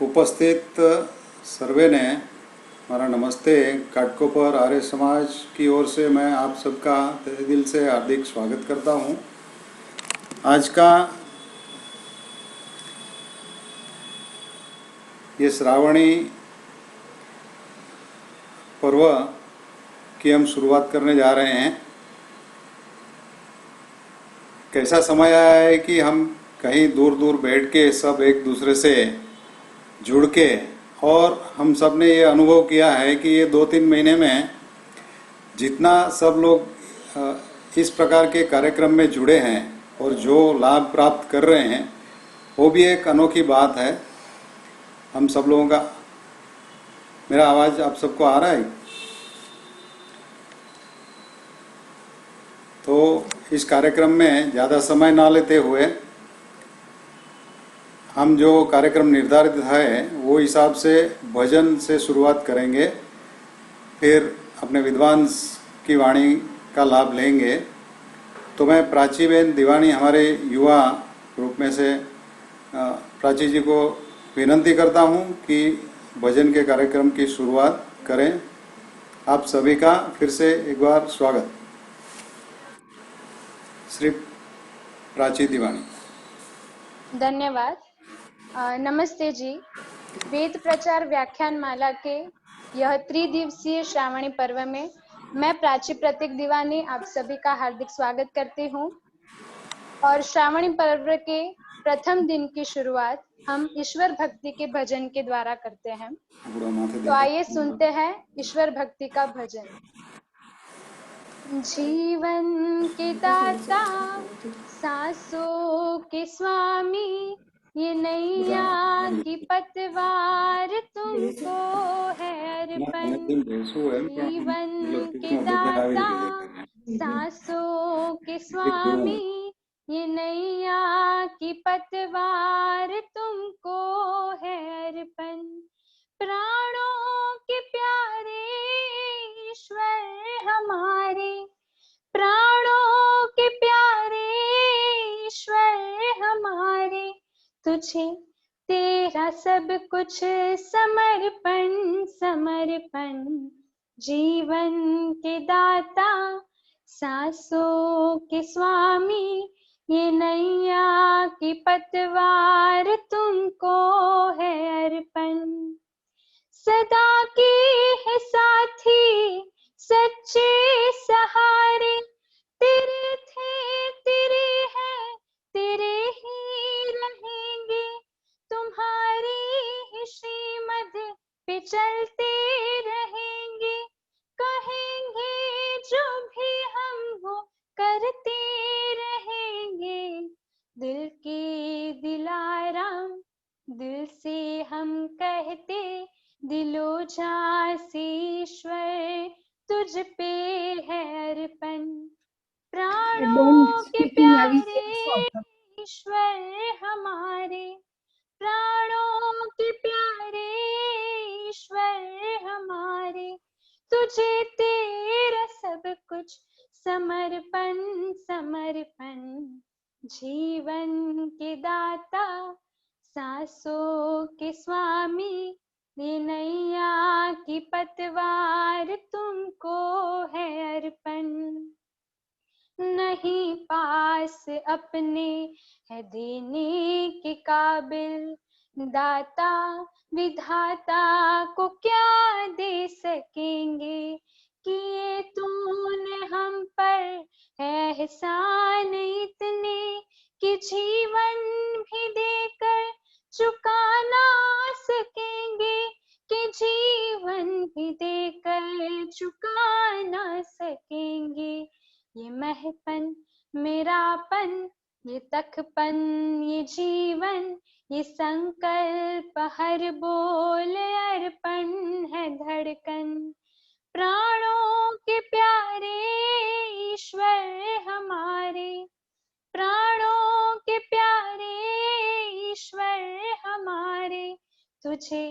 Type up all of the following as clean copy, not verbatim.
उपस्थित सर्वे ने हमारा नमस्ते। काटकोपर आर्य समाज की ओर से मैं आप सबका तहे दिल से हार्दिक स्वागत करता हूं। आज का ये श्रावणी पर्व की हम शुरुआत करने जा रहे हैं। कैसा समय आया है कि हम कहीं दूर दूर बैठ के सब एक दूसरे से जुड़ के, और हम सब ने ये अनुभव किया है कि ये 2-3 महीने में जितना सब लोग इस प्रकार के कार्यक्रम में जुड़े हैं और जो लाभ प्राप्त कर रहे हैं, वो भी एक अनोखी बात है हम सब लोगों का। मेरा आवाज़ आप सबको आ रहा है? तो इस कार्यक्रम में ज़्यादा समय ना लेते हुए हम जो कार्यक्रम निर्धारित है वो हिसाब से भजन से शुरुआत करेंगे, फिर अपने विद्वान की वाणी का लाभ लेंगे। तो मैं प्राची बेन दीवानी हमारे युवा ग्रुप में से प्राची जी को विनंती करता हूं कि भजन के कार्यक्रम की शुरुआत करें। आप सभी का फिर से एक बार स्वागत। श्री प्राची दीवानी। धन्यवाद। नमस्ते जी। वेद प्रचार व्याख्यान माला के यह त्रिदिवसीय श्रावणी पर्व में मैं प्राची प्रतीक दीवानी आप सभी का हार्दिक स्वागत करती हूँ। और श्रावणी पर्व के प्रथम दिन की शुरुआत हम ईश्वर भक्ति के भजन के द्वारा करते हैं। तो आइए सुनते हैं ईश्वर भक्ति का भजन। जीवन के दाता, सांसों के स्वामी, ये नैया की पतवार तुमको है अर्पण। जीवन के दाता, सांसों के स्वामी, ये नैया की पतवार तुमको है अर्पण। प्राणों के प्यारे ईश्वर हमारे, प्राणों के प्यारे ईश्वर हमारे, तुझे तेरा सब कुछ समर्पण समर्पण। जीवन के दाता, सांसों के स्वामी, ये नैया की पतवार तुमको है अर्पण। सदा के है साथी सच्चे सहारे, तेरे थे तेरे हैं तेरे ही रहेंगे। तुम्हारी ही श्रीमत पे चलते रहेंगे, कहेंगे जो भी हम वो करते रहेंगे। दिल की दिलाराम दिल से हम कहते, दिलो झांसी ईश्वर तुझ पे है अर्पण। प्राणों के प्यारे ईश्वर हमारे, प्राणों के प्यारे ईश्वर हमारे, तुझे तेरा सब कुछ समर्पण समर्पण। जीवन के दाता, सांसों के स्वामी, ये नैया की पतवार तुमको है अर्पण। नहीं पास अपने है देने के काबिल, दाता विधाता को क्या दे सकेंगे। किए तूने हम पर एहसान इतने, कि जीवन भी देकर चुका ना सकेंगे, कि जीवन भी देकर चुका ना सकेंगे। ये महपन मेरापन, ये तखपन ये जीवन, ये संकल्प हर बोल अर्पण है धड़कन। प्राणों के प्यारे ईश्वर हमारे, प्राणों के प्यारे ईश्वर हमारे, तुझे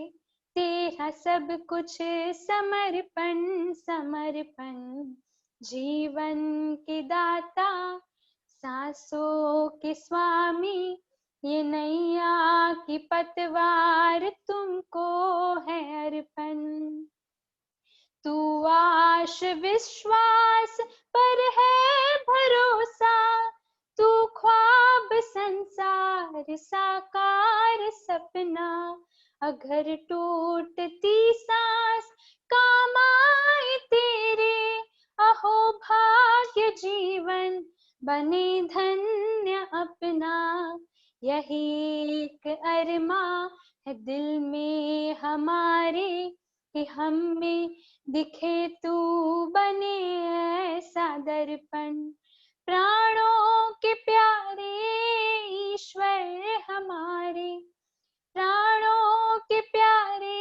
तेरा सब कुछ समर्पण समर्पण। जीवन के दाता, सांसों के स्वामी, ये नैया की पतवार तुमको है अर्पण। तू आश विश्वास पर है भरोसा, तू ख्वाब संसार साकार सपना। अगर टूटती सांस काम आए तेरे, अहो भाग्य जीवन बने धन्य अपना। यही एक अरमा है दिल में हमारे, कि हम में दिखे तू बने ऐसा दर्पण। प्राणों के प्यारे ईश्वर हमारे, प्राणों के प्यारे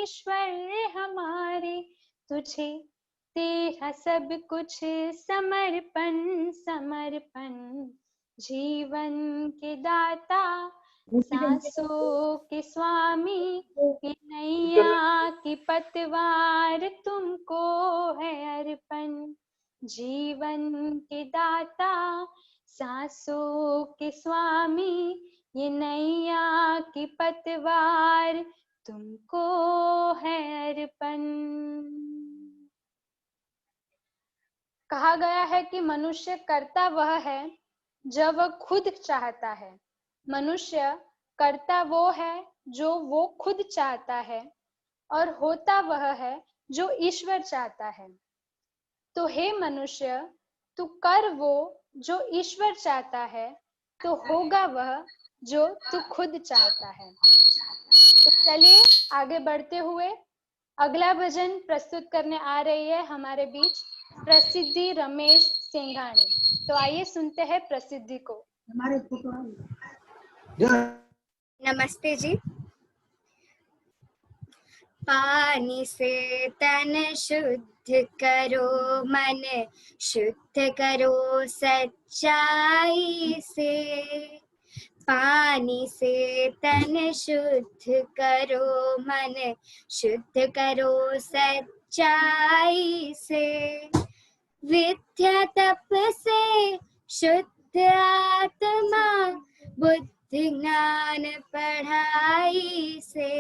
ईश्वर हमारे, तुझे तेरा सब कुछ समर्पण समर्पण। जीवन के दाता सांसों के स्वामी, ये नैया की पतवार तुमको है अर्पण। जीवन के दाता सांसों के स्वामी, ये नैया की पतवार तुमको है अर्पण। कहा गया है कि मनुष्य करता वह है जो वह खुद चाहता है। मनुष्य करता वो है जो वो खुद चाहता है, और होता वह है जो ईश्वर चाहता है। तो हे मनुष्य, तू कर वो जो ईश्वर चाहता है, तो होगा वह जो तू खुद चाहता है। तो चलिए आगे बढ़ते हुए अगला भजन प्रस्तुत करने आ रही है हमारे बीच प्रसिद्धि रमेश सिंघानी। तो आइए सुनते हैं प्रसिद्धि को। नमस्ते जी। पानी से तन शुद्ध करो, मन शुद्ध करो सच्चाई से। पानी से तन शुद्ध करो, मन शुद्ध करो सच्चाई से। विद्या तप से शुद्ध आत्मा, बुद्धि ज्ञान पढ़ाई से।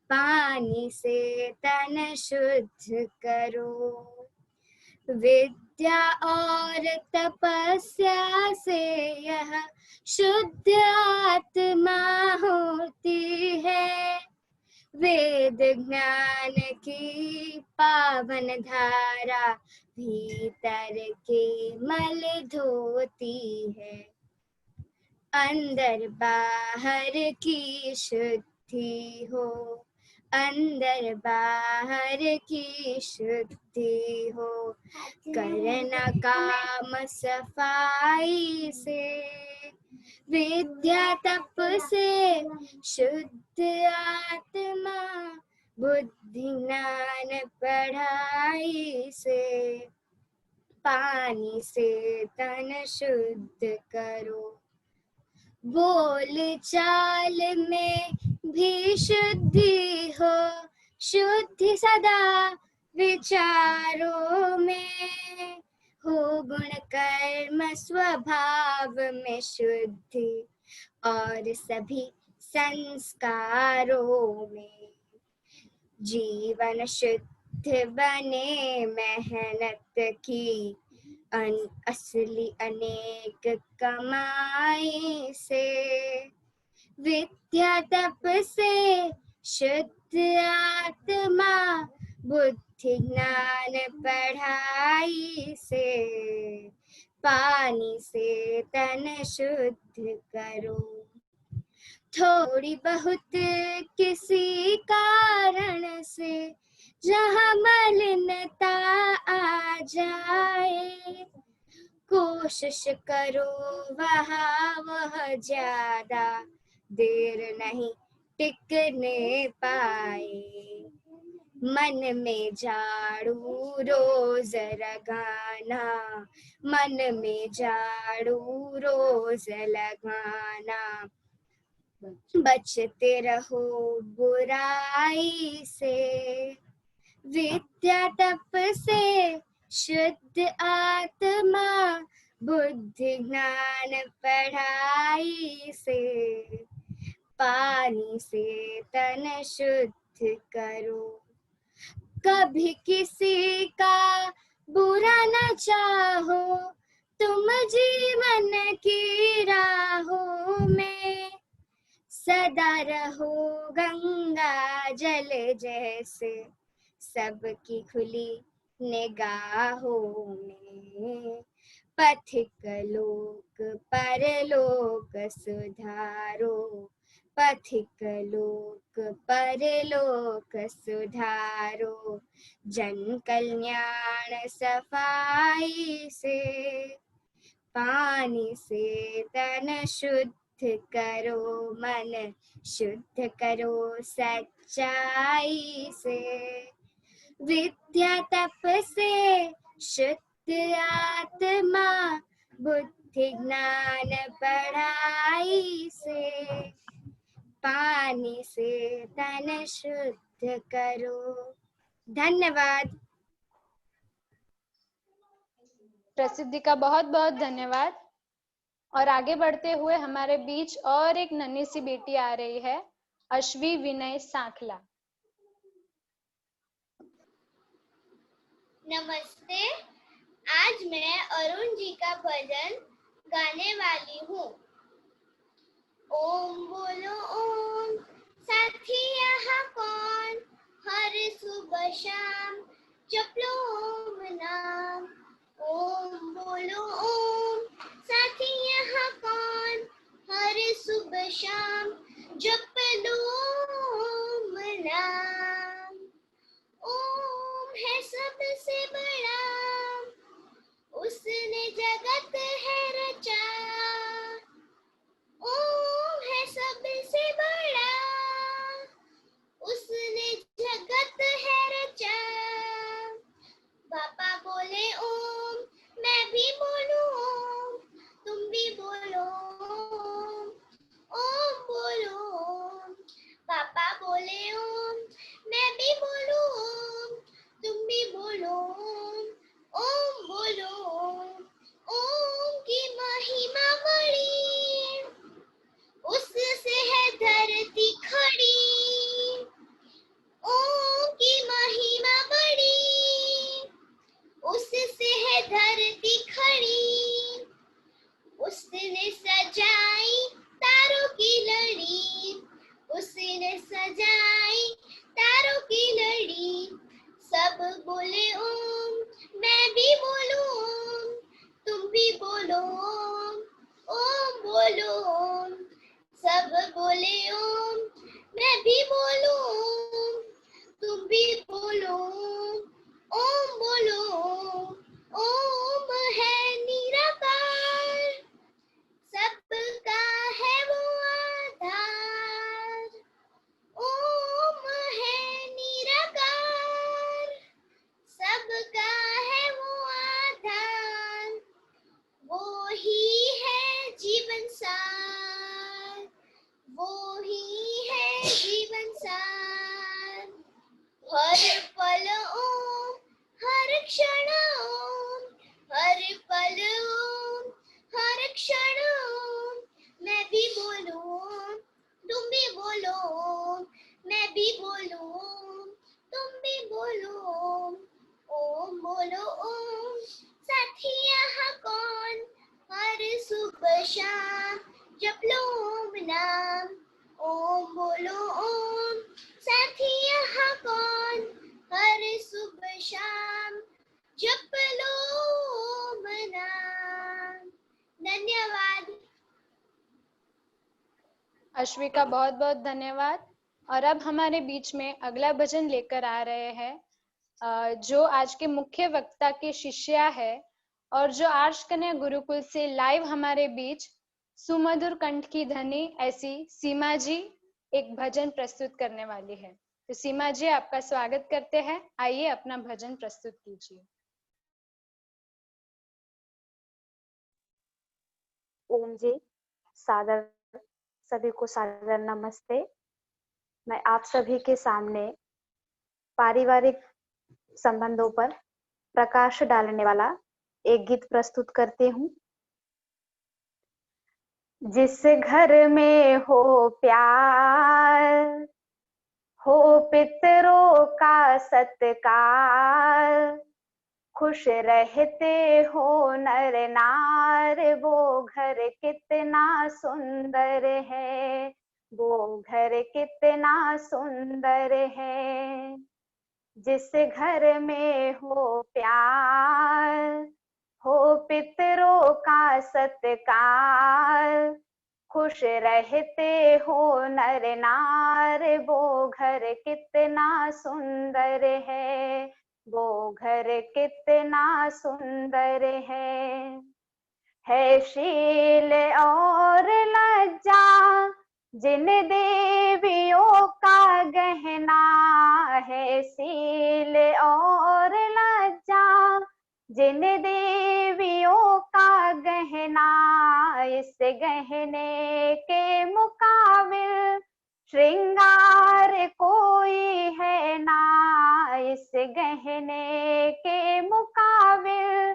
पानी से तन शुद्ध करो। विद्या और तपस्या से यह शुद्ध आत्मा होती है। वेद ज्ञान की पावन धारा भीतर के मल धोती है। अंदर बाहर की शुद्धि हो, अंदर बाहर की शुद्धि हो। करना काम सफाई से, विद्या तप से शुद्ध आत्मा, बुद्धि ज्ञान पढ़ाई से। पानी से तन शुद्ध करो। बोल चाल में भी शुद्धि हो, शुद्धि सदा विचारों में हो। गुण कर्म स्वभाव में शुद्धि, और सभी संस्कारों में। जीवन शुद्ध बने मेहनत की, असली अनेक कमाई से। विद्या तप से शुद्ध आत्मा, बुद्धि ज्ञान पढ़ाई से। पानी से तन शुद्ध करो। थोड़ी बहुत किसी कारण से जहाँ मलिनता आ जाए, कोशिश करो वहाँ वह ज्यादा देर नहीं टिकने पाए। मन में झाड़ू रोज लगाना, मन में झाड़ू रोज लगाना। बचते रहो बुराई से, विद्या तप से शुद्ध आत्मा, बुद्धि ज्ञान पढ़ाई से, पानी से तन शुद्ध करो। कभी किसी का बुरा न चाहो, तुम जीवन की राहों में। सदा रहो गंगा जल जैसे, सबकी खुली निगाहों में। पथिक लोक परलोक सुधारो, पथिक लोक परलोक सुधारो। जन कल्याण सफाई से, पानी से तन शुद्ध करो। मन शुद्ध करो सच्चाई से, विद्या तप से शुद्ध आत्मा। बुद्धि ज्ञान पढ़ाई से, पानी से तन शुद्ध करो। धन्यवाद। प्रसिद्धि का बहुत बहुत धन्यवाद। और आगे बढ़ते हुए हमारे बीच और एक नन्ही सी बेटी आ रही है, अश्वी विनय सांखला। नमस्ते। आज मैं अरुण जी का भजन गाने वाली हूँ। ओम बोलो ओम, साथी यहाँ कौन, हर सुबह शाम जप लो ओम नाम। ओम बोलो ओम, साथी यहाँ कौन, हर सुबह शाम जप लो ओम नाम। ओम है सबसे बड़ा, उसने जगत है रचा। ओम है सबसे बड़ा, उसने जगत है रचा। पापा बोले ओम, मैं भी बोलूं ओम, तुम भी बोलो ओम। ओम बोलो ओम, पापा बोले ओम, मैं भी बोलूं ओम, तुम भी बोलो ओम। ओम बोलो ओम, ओम की महिमा बड़ी, उससे है धरती खड़ी। ओम की महिमा बड़ी, उससे है धरती खड़ी। उसने सजाई तारों की लड़ी, उसने सजाई तारों की लड़ी। सब बोले ओम, मैं भी बोलूं ओम, तुम भी बोलो ओम। ओम बोलो ओम, सब बोले ओम, मैं भी बोलूं ओम, तुम भी बोलो ओम। ओम बोलो ओम, ओम है निराकार, सबका है वो आधार। ओम है निराकार, सबका है वो आधार। वो ही है जीवन सार, वो ही है जीवन सार। हर पल ओम, हर क्षण ओम, हर पल ओम, हर क्षण ओम। मैं भी बोलूं ओम, तुम भी बोलो ओम, मैं भी बोलूं ओम, तुम भी बोलो ओम। ओम बोलो ओम, साथी यहाँ कौन, हर सुबह शाम जप लो ओम नाम। ओम बोलो ओम, साथी यहाँ कौन, हर सुबह शाम जप लो ओम नाम। धन्यवाद। अश्वी का बहुत बहुत धन्यवाद। और अब हमारे बीच में अगला भजन लेकर आ रहे हैं जो आज के मुख्य वक्ता के शिष्या है और जो आर्ष कन्या गुरुकुल से लाइव हमारे बीच सुमधुर कंठ की धनी ऐसी सीमा जी एक भजन प्रस्तुत करने वाली है। तो सीमा जी, आपका स्वागत करते हैं। आइए अपना भजन प्रस्तुत कीजिए। ओम जी, सादर सभी को सादर नमस्ते। मैं आप सभी के सामने पारिवारिक संबंधों पर प्रकाश डालने वाला एक गीत प्रस्तुत करती हूँ। जिस घर में हो प्यार, हो पितरों का सत्कार, खुश रहते हो नर नार, वो घर कितना सुंदर है, वो घर कितना सुंदर है। जिस घर में हो प्यार, हो पितरों का सत्कार, खुश रहते हो नर नार, वो घर कितना सुंदर है, वो घर कितना सुंदर है शील और लज्जा जिन देवियों का गहना, है शील और लज्जा जिन देवियों का गहना, इस गहने के मुकाबिल श्रृंगार कोई है ना, इस गहने के मुकाबिल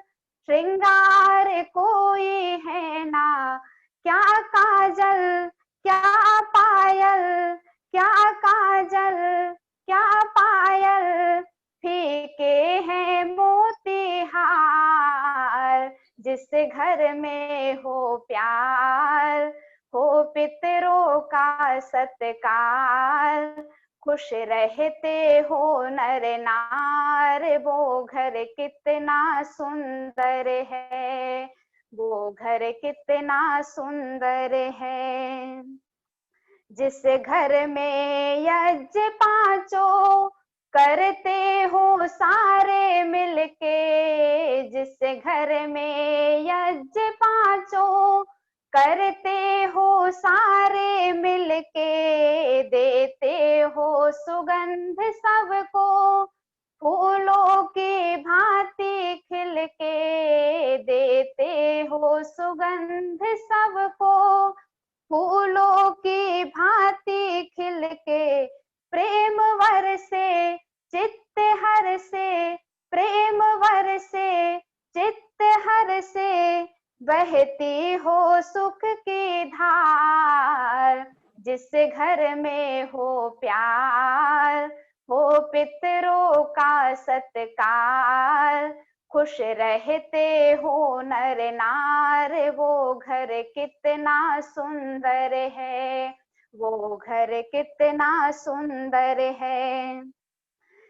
श्रृंगार कोई है ना। क्या काजल क्या पायल, क्या काजल क्या पायल, फीके हैं मोती हार। जिस घर में हो प्यार, हो पितरों का सत्कार, खुश रहते हो नर नार, वो घर कितना सुंदर है, वो घर कितना सुंदर है। जिस घर में यज्ञ पांचों करते हो सारे मिलके, जिस घर में यज्ञ पांचों करते हो सारे मिलके, देते हो सुगंध सबको फूलों की भांति खिलके, देते हो सुगंध सबको फूलों की भांति खिलके। प्रेम वर से चित्त हर से, प्रेम वर से चित्त हर से, बहती हो सुख की धार। जिस घर में हो प्यार, हो पितरों का सत्कार, खुश रहते हो नर नार, वो घर कितना सुंदर है, वो घर कितना सुंदर है।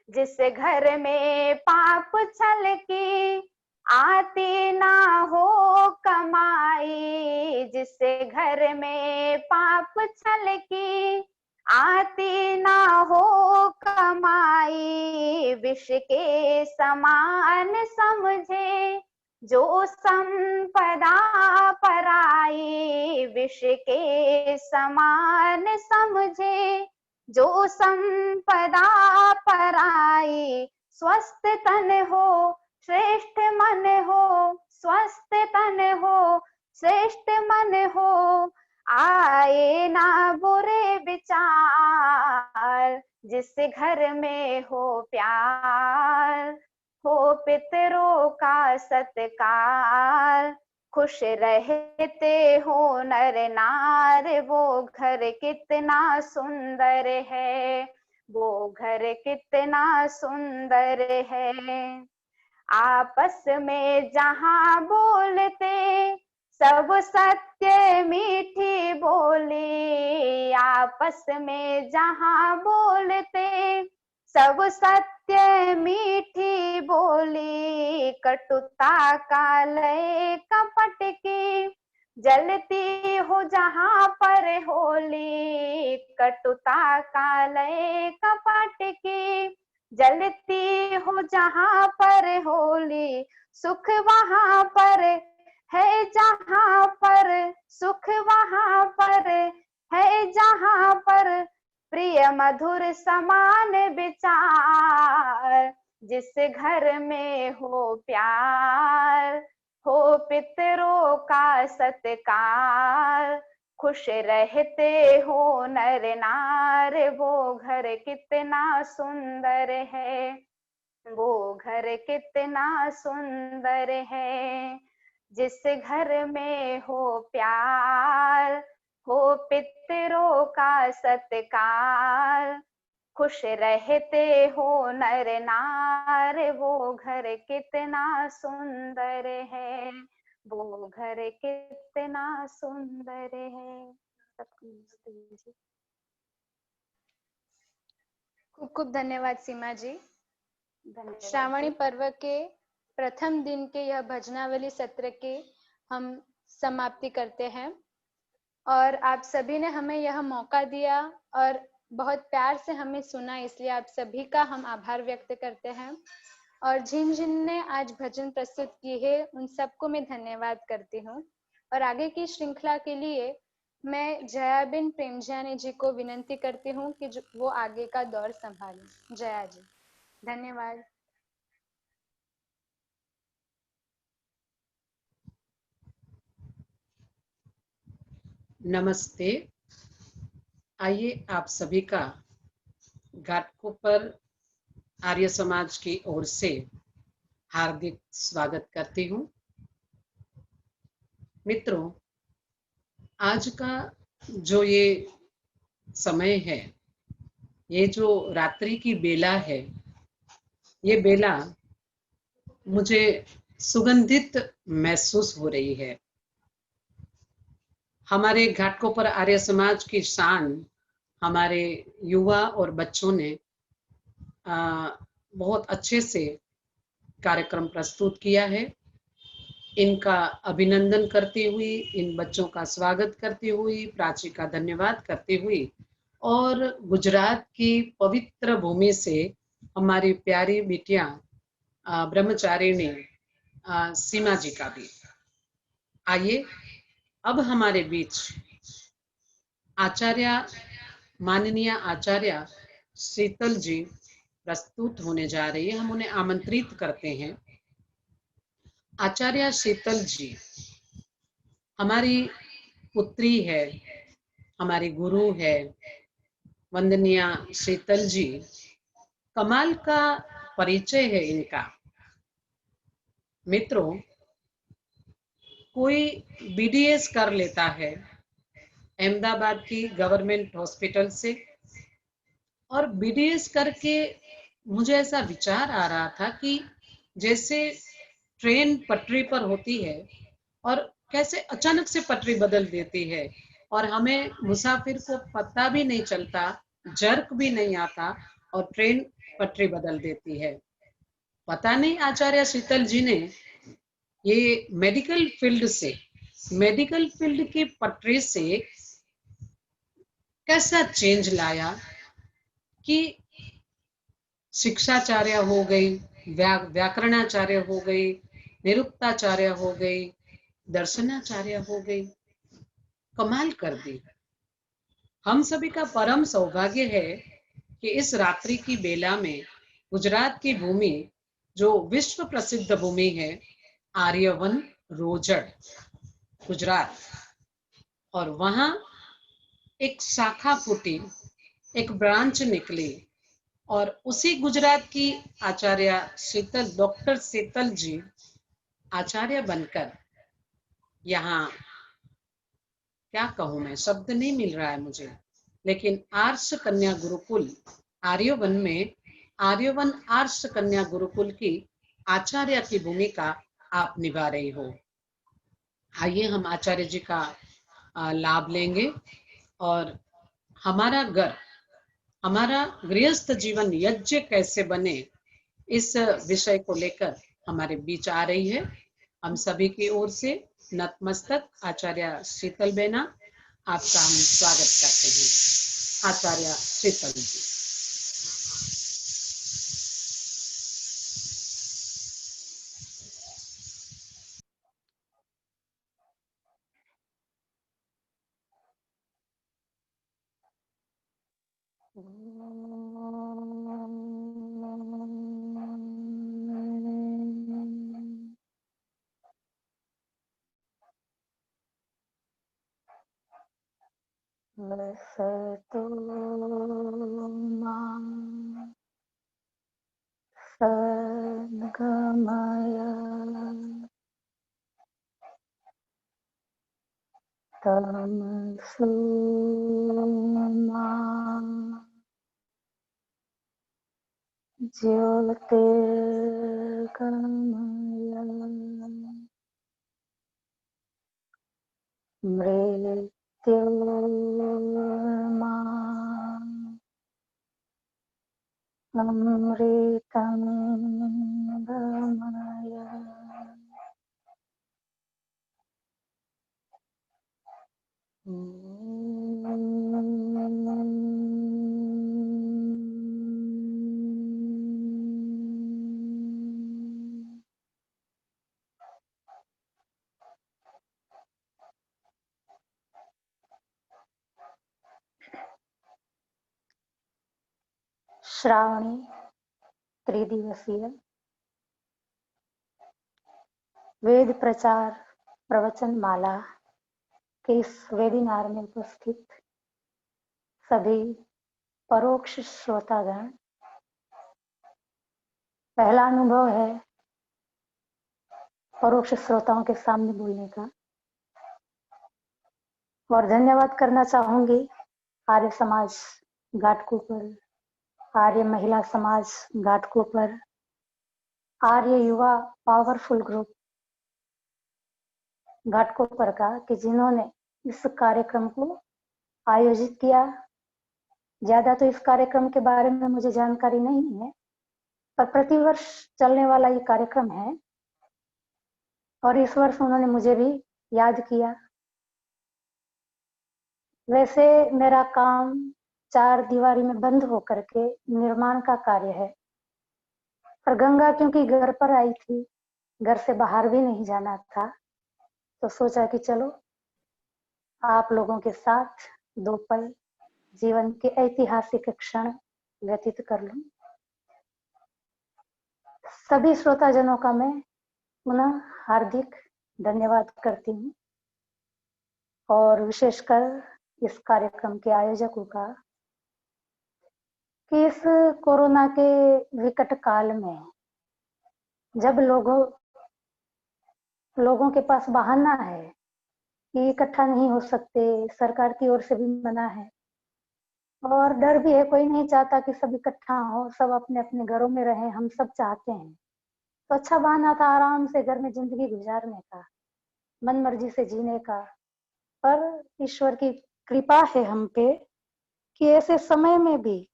जिस घर में पाप छल की आती ना हो कमाई, जिस घर में पाप छल की आती ना हो कमाई, विष के समान समझे जो संपदा पराई, विष के समान समझे जो संपदा पराई। स्वस्थ तन हो श्रेष्ठ मन हो, स्वस्थ तन हो श्रेष्ठ मन हो, आए ना बुरे विचार। जिस घर में हो प्यार, हो पितरों का सत्कार, खुश रहते हो नर नार, वो घर कितना सुंदर है, वो घर कितना सुंदर है। आपस में जहाँ बोलते सब सत्य मीठी बोली, आपस में जहाँ बोलते सब सत्य मीठी बोली, कटुता का लय कपट की जलती हो जहाँ पर होली, कटुता का लय कपट की जलती हो जहाँ पर होली। सुख वहाँ पर है जहाँ पर, सुख वहाँ पर है जहाँ पर, प्रिय मधुर समान विचार। जिस घर में हो प्यार, हो पितरों का सत्कार, खुश रहते हो नर नार, वो घर कितना सुंदर है, वो घर कितना सुंदर है। जिस घर में हो प्यार, हो पितरों का सत्कार, खुश रहते हो नर नार, वो घर कितना सुंदर है, वो घर कितना सुंदर है। सबको नमस्ते जी। खूब खूब धन्यवाद सीमा जी। धन्यवाद श्रावणी जी। पर्व के प्रथम दिन के यह भजनावली सत्र के हम समाप्ति करते हैं और आप सभी ने हमें यह मौका दिया और बहुत प्यार से हमें सुना, इसलिए आप सभी का हम आभार व्यक्त करते हैं। और जिन जिन ने आज भजन प्रस्तुत किए हैं उन सबको मैं धन्यवाद करती हूँ। और आगे की श्रृंखला के लिए मैं जयाबिन प्रेमजानी जी को विनंती करती हूँ कि वो आगे का दौर संभालें। जया जी, धन्यवाद। नमस्ते। आइए आप सभी का घाटकोपर आर्य समाज की ओर से हार्दिक स्वागत करती हूँ। मित्रों, आज का जो ये समय है, ये जो रात्रि की बेला है, ये बेला मुझे सुगंधित महसूस हो रही है। हमारे घाटकोपर आर्य समाज की शान हमारे युवा और बच्चों ने बहुत अच्छे से कार्यक्रम प्रस्तुत किया है। इनका अभिनंदन करती हुई, इन बच्चों का स्वागत करती हुई, प्राची का धन्यवाद करती हुई और गुजरात की पवित्र भूमि से हमारी प्यारी बिटिया ब्रह्मचारिणी सीमा जी का भी। आइए अब हमारे बीच आचार्य, माननीय आचार्य शीतल जी प्रस्तुत होने जा रही है। हम उन्हें आमंत्रित करते हैं। आचार्य शीतल जी हमारी पुत्री है, हमारी गुरु है। वंदनीय शीतल जी, कमाल का परिचय है इनका। मित्रों, कोई बीडीएस कर लेता है अहमदाबाद की गवर्नमेंट हॉस्पिटल से, और बीडीएस करके मुझे ऐसा विचार आ रहा था कि जैसे ट्रेन पटरी पर होती है और कैसे अचानक से पटरी बदल देती है और हमें मुसाफिर को पता भी नहीं चलता, जर्क भी नहीं आता और ट्रेन पटरी बदल देती है। पता नहीं आचार्य शीतल जी ने ये मेडिकल फील्ड की पटरी से कैसा चेंज लाया कि शिक्षाचार्य हो गई, व्याकरणाचार्य हो गई, निरुक्ताचार्य हो गई, दर्शनाचार्य हो गई। कमाल कर दी। हम सभी का परम सौभाग्य है कि इस रात्रि की बेला में गुजरात की भूमि, जो विश्व प्रसिद्ध भूमि है, आर्यवन रोजड़ गुजरात, और वहां एक शाखा फूटी, एक ब्रांच निकली और उसी गुजरात की आचार्य शीतल, डॉक्टर शीतल जी आचार्य बनकर यहाँ, क्या कहूँ मैं, शब्द नहीं मिल रहा है मुझे, लेकिन आर्ष कन्या गुरुकुल आर्यवन में, आर्यवन आर्ष कन्या गुरुकुल की आचार्य की भूमिका आप निभा रही हो। आइए हम आचार्य जी का लाभ लेंगे और हमारा घर, हमारा गृहस्थ जीवन यज्ञ कैसे बने, इस विषय को लेकर हमारे बीच आ रही है। हम सभी की ओर से नतमस्तक आचार्य शीतल बेना, आपका हम स्वागत करते हैं। आचार्य शीतल जी। वसतु मां सद्गमय तमसो मा ज्योतिर्गमय मृत्योर्मा अमृतं गमय। श्रावणी त्रिदिवसीय वेद प्रचार प्रवचन माला के इस वेबिनार में उपस्थित सभी परोक्ष श्रोतागण, पहला अनुभव है परोक्ष श्रोताओं के सामने बोलने का, और धन्यवाद करना चाहूंगी आर्य समाज घाटकोपर, आर्य महिला समाज घाटकोपर, आर्य युवा पावरफुल ग्रुप घाटकोपर का, कि जिन्होंने इस कार्यक्रम को आयोजित किया। ज्यादा तो इस कार्यक्रम के बारे में मुझे जानकारी नहीं है, पर प्रतिवर्ष चलने वाला ये कार्यक्रम है और इस वर्ष उन्होंने मुझे भी याद किया। वैसे मेरा काम चार दीवारी में बंद होकर के निर्माण का कार्य है, पर गंगा क्योंकि घर पर आई थी, घर से बाहर भी नहीं जाना था, तो सोचा कि चलो आप लोगों के साथ दो पल जीवन के ऐतिहासिक क्षण व्यतीत कर लूं। सभी श्रोताजनों का मैं पुनः हार्दिक धन्यवाद करती हूँ, और विशेषकर इस कार्यक्रम के आयोजकों का, कि इस कोरोना के विकट काल में जब लोगों के पास बहाना है कि इकट्ठा नहीं हो सकते, सरकार की ओर से भी मना है और डर भी है, कोई नहीं चाहता कि सब इकट्ठा हो, सब अपने अपने घरों में रहें, हम सब चाहते हैं, तो अच्छा बहाना था आराम से घर में जिंदगी गुजारने का, मन मर्जी से जीने का। पर ईश्वर की कृपा है हम पे कि ऐसे समय में भी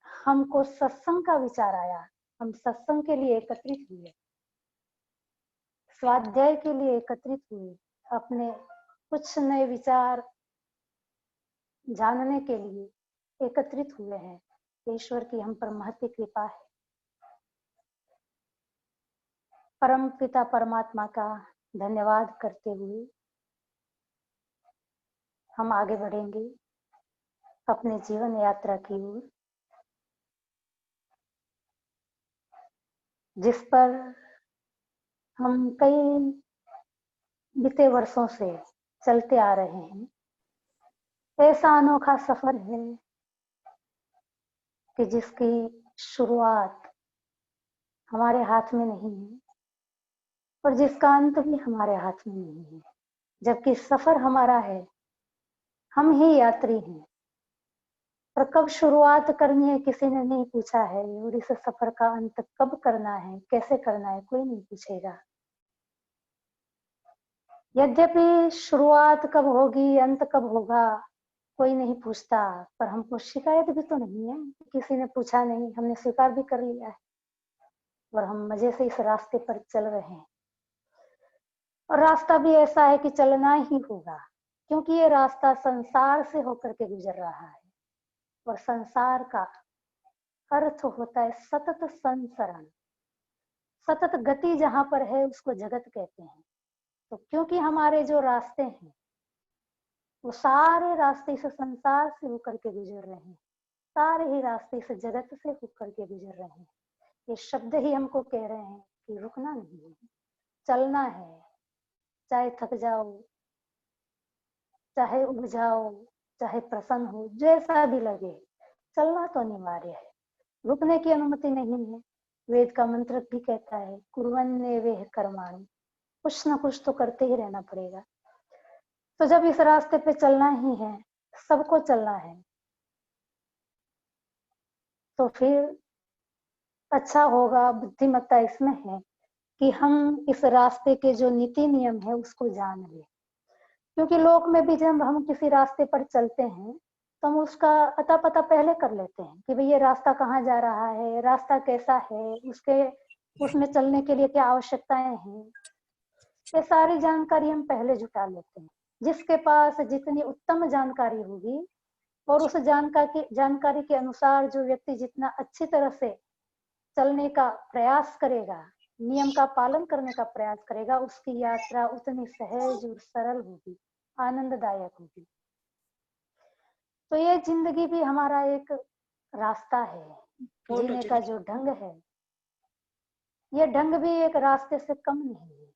हमको सत्संग का विचार आया, हम सत्संग के लिए एकत्रित हुए, स्वाध्याय के लिए एकत्रित हुए, अपने कुछ नए विचार जानने के लिए एकत्रित हुए हैं। ईश्वर की हम पर महती कृपा है। परम पिता परमात्मा का धन्यवाद करते हुए हम आगे बढ़ेंगे अपने जीवन यात्रा की ओर, जिस पर हम कई बीते वर्षों से चलते आ रहे हैं। ऐसा अनोखा सफर है कि जिसकी शुरुआत हमारे हाथ में नहीं है और जिसका अंत भी हमारे हाथ में नहीं है, जबकि सफर हमारा है, हम ही यात्री हैं। पर कब शुरुआत करनी है किसी ने नहीं पूछा है, और इस सफर का अंत कब करना है, कैसे करना है, कोई नहीं पूछेगा। यद्यपि शुरुआत कब होगी, अंत कब होगा, कोई नहीं पूछता, पर हमको शिकायत भी तो नहीं है, किसी ने पूछा नहीं, हमने स्वीकार भी कर लिया है और हम मजे से इस रास्ते पर चल रहे हैं। और रास्ता भी ऐसा है कि चलना ही होगा, क्योंकि ये रास्ता संसार से होकर के गुजर रहा है, और संसार का अर्थ होता है सतत संसरण। सतत गति जहां पर है उसको जगत कहते हैं। तो क्योंकि हमारे जो रास्ते हैं वो सारे रास्ते इस संसार से होकर के गुजर रहे हैं, सारे ही रास्ते इस जगत से होकर के गुजर रहे हैं। ये शब्द ही हमको कह रहे हैं कि रुकना नहीं है, चलना है, चाहे थक जाओ, चाहे उब जाओ, चाहे प्रसन्न हो, जैसा भी लगे, चलना तो अनिवार्य है, रुकने की अनुमति नहीं है। वेद का मंत्र भी कहता है कुर्वन्नेवेह कर्माणि, कुछ ना कुछ तो करते ही रहना पड़ेगा। तो जब इस रास्ते पे चलना ही है, सबको चलना है, तो फिर अच्छा होगा, बुद्धिमत्ता इसमें है कि हम इस रास्ते के जो नीति नियम है उसको जान लें। क्योंकि लोक में भी जब हम किसी रास्ते पर चलते हैं तो हम उसका अता पता पहले कर लेते हैं कि भाई ये रास्ता कहाँ जा रहा है, रास्ता कैसा है, उसमें चलने के लिए क्या आवश्यकताएं हैं, ये सारी जानकारी हम पहले जुटा लेते हैं। जिसके पास जितनी उत्तम जानकारी होगी और उस जानकारी के अनुसार जो व्यक्ति जितना अच्छी तरह से चलने का प्रयास करेगा, नियम का पालन करने का प्रयास करेगा, उसकी यात्रा उतनी सहज और सरल होगी, आनंददायक होगी। तो ये जिंदगी भी हमारा एक रास्ता है, जीने का जो ढंग है, ये ढंग भी एक रास्ते से कम नहीं है,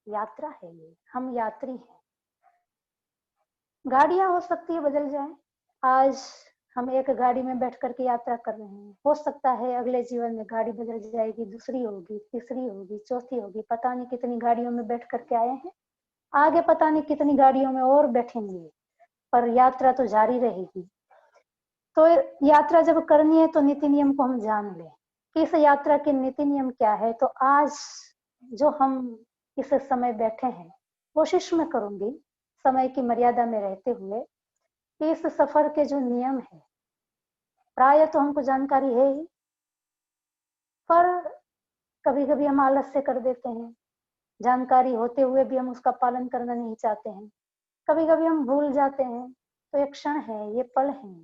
यात्रा है ये, हम यात्री हैं। गाड़ियां हो सकती है बदल जाए, आज हम एक गाड़ी में बैठ करके यात्रा कर रहे हैं, हो सकता है अगले जीवन में गाड़ी बदल जाएगी, दूसरी होगी, तीसरी होगी, चौथी होगी, पता नहीं कितनी गाड़ियों में बैठ करके आए हैं, आगे पता नहीं कितनी गाड़ियों में और बैठेंगे, पर यात्रा तो जारी रहेगी। तो यात्रा जब करनी है तो नीति नियम को हम जान लें कि इस यात्रा के नीति नियम क्या है। तो आज जो हम इस समय बैठे हैं, कोशिश मैं करूंगी समय की मर्यादा में रहते हुए कि इस सफर के जो नियम है, प्राय तो हमको जानकारी है ही, पर कभी कभी हम आलस्य कर देते हैं, जानकारी होते हुए भी हम उसका पालन करना नहीं चाहते हैं, कभी कभी हम भूल जाते हैं। तो ये क्षण है, ये पल है,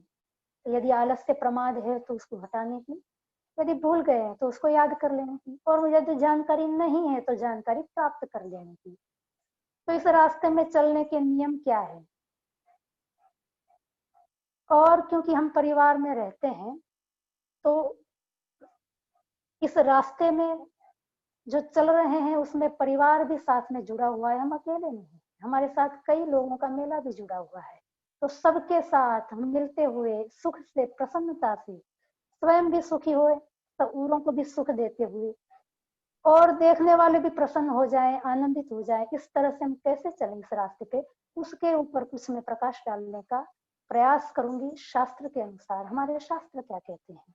तो यदि आलस्य प्रमाद है तो उसको हटाने की, यदि भूल गए हैं तो उसको याद कर लेने की, और यदि जानकारी नहीं है तो जानकारी प्राप्त कर लेने की। तो इस रास्ते में चलने के नियम क्या है, और क्योंकि हम परिवार में रहते हैं तो इस रास्ते में जो चल रहे हैं उसमें परिवार भी साथ में जुड़ा हुआ है, हम अकेले नहीं, हमारे साथ कई लोगों का मेला भी जुड़ा हुआ है। तो सबके साथ हम मिलते हुए सुख से, प्रसन्नता से, स्वयं भी सुखी हुए तो औरों को भी सुख देते हुए, और देखने वाले भी प्रसन्न हो जाएं, आनंदित हो जाएं, इस तरह से हम कैसे चलें इस रास्ते पे, उसके ऊपर कुछ मैं प्रकाश डालने का प्रयास करूंगी। शास्त्र के अनुसार हमारे शास्त्र क्या कहते हैं।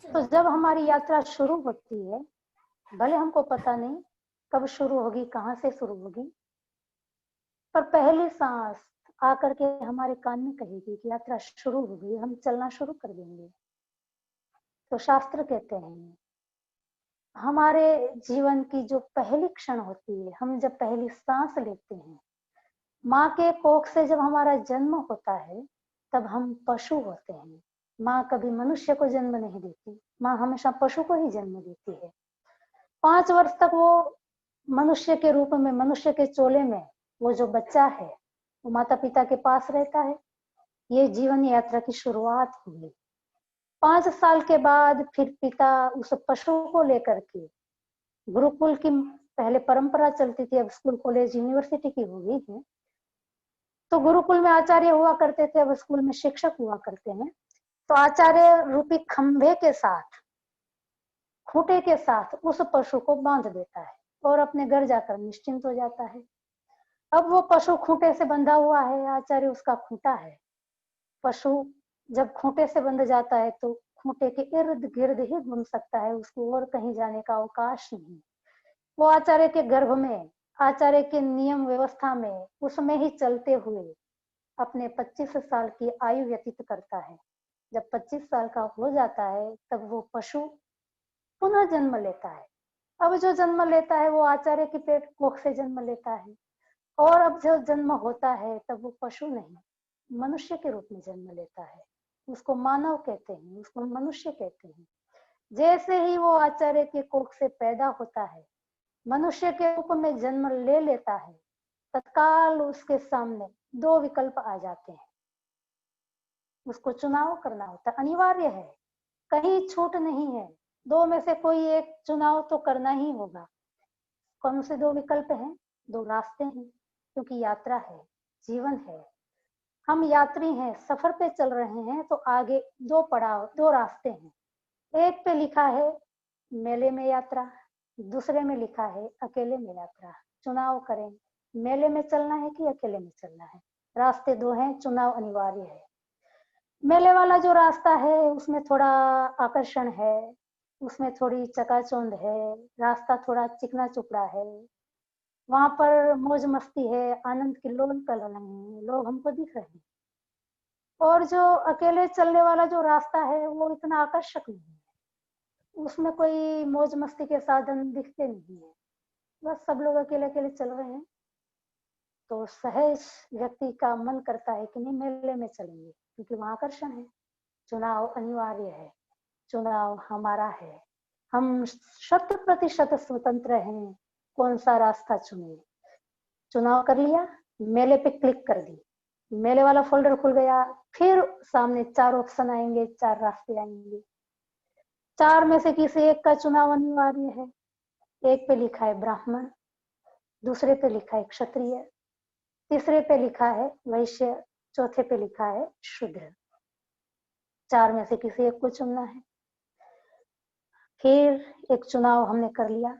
तो जब हमारी यात्रा शुरू होती है, भले हमको पता नहीं कब शुरू होगी, कहाँ से शुरू होगी, पर पहली सांस आकर के हमारे कान में कहेगी कि यात्रा शुरू हो गई, हम चलना शुरू कर देंगे। तो शास्त्र कहते हैं हमारे जीवन की जो पहली क्षण होती है, हम जब पहली सांस लेते हैं, माँ के कोख से जब हमारा जन्म होता है तब हम पशु होते हैं। माँ कभी मनुष्य को जन्म नहीं देती, माँ हमेशा पशु को ही जन्म देती है। 5 वर्ष तक वो मनुष्य के रूप में, मनुष्य के चोले में वो जो बच्चा है वो माता पिता के पास रहता है। ये जीवन यात्रा की शुरुआत हुई। 5 साल के बाद फिर पिता उस पशु को लेकर के, गुरुकुल की पहले परंपरा चलती थी, अब स्कूल कॉलेज यूनिवर्सिटी की हो गई है, तो गुरुकुल में आचार्य हुआ करते थे, अब स्कूल में शिक्षक हुआ करते हैं। तो आचार्य रूपी खंभे के साथ, खूंटे के साथ उस पशु को बांध देता है और अपने घर जाकर निश्चिंत हो जाता है। अब वो पशु खूंटे से बंधा हुआ है, आचार्य उसका खूंटा है। पशु जब खूंटे से बंध जाता है तो खूंटे के इर्द गिर्द ही घूम सकता है, उसको और कहीं जाने का अवकाश नहीं। वो आचार्य के गर्भ में, आचार्य के नियम व्यवस्था में, उसमें ही चलते हुए अपने 25 साल की आयु व्यतीत करता है। जब 25 साल का हो जाता है तब वो पशु पुनः जन्म लेता है। अब जो जन्म लेता है वो आचार्य की पेट कोख से जन्म लेता है, और अब जो जन्म होता है तब वो पशु नहीं, मनुष्य के रूप में जन्म लेता है। उसको मानव कहते हैं, उसको मनुष्य कहते हैं। जैसे ही वो आचार्य के कोख से पैदा होता है, मनुष्य के रूप में जन्म ले लेता है, तत्काल उसके सामने 2 विकल्प आ जाते हैं। उसको चुनाव करना होता है, अनिवार्य है, कहीं छूट नहीं है, 2 में से कोई एक चुनाव तो करना ही होगा। कौन से 2 विकल्प हैं? 2 रास्ते हैं, क्योंकि यात्रा है, जीवन है, हम यात्री हैं, सफर पे चल रहे हैं, तो आगे 2 पड़ाव, 2 रास्ते हैं। एक पे लिखा है मेले में यात्रा, दूसरे में लिखा है अकेले में यात्रा। चुनाव करें, मेले में चलना है कि अकेले में चलना है। रास्ते दो हैं, चुनाव अनिवार्य है। मेले वाला जो रास्ता है उसमें थोड़ा आकर्षण है, उसमें थोड़ी चकाचौंध है, रास्ता थोड़ा चिकना चुपड़ा है, वहां पर मौज मस्ती है, आनंद की लोल चल रहे हैं, लोग हमको दिख रहे हैं। और जो अकेले चलने वाला जो रास्ता है वो इतना आकर्षक नहीं है, उसमें कोई मौज मस्ती के साधन दिखते नहीं है, बस सब लोग अकेले अकेले चल रहे हैं। तो सहज व्यक्ति का मन करता है कि नहीं मेले में चलेंगे, क्योंकि वहां आकर्षण है। चुनाव अनिवार्य है, चुनाव हमारा है, हम 100% स्वतंत्र हैं कौन सा रास्ता चुने। चुनाव कर लिया, मेले पे क्लिक कर दी, मेले वाला फोल्डर खुल गया, फिर सामने 4 ऑप्शन आएंगे, 4 रास्ते आएंगे। 4 में से किसी एक का चुनाव अनिवार्य है। एक पे लिखा है ब्राह्मण, दूसरे पे लिखा है क्षत्रिय, तीसरे पे लिखा है वैश्य, चौथे पे लिखा है शूद्र। 4 में से किसी एक को चुनना है। फिर एक चुनाव हमने कर लिया,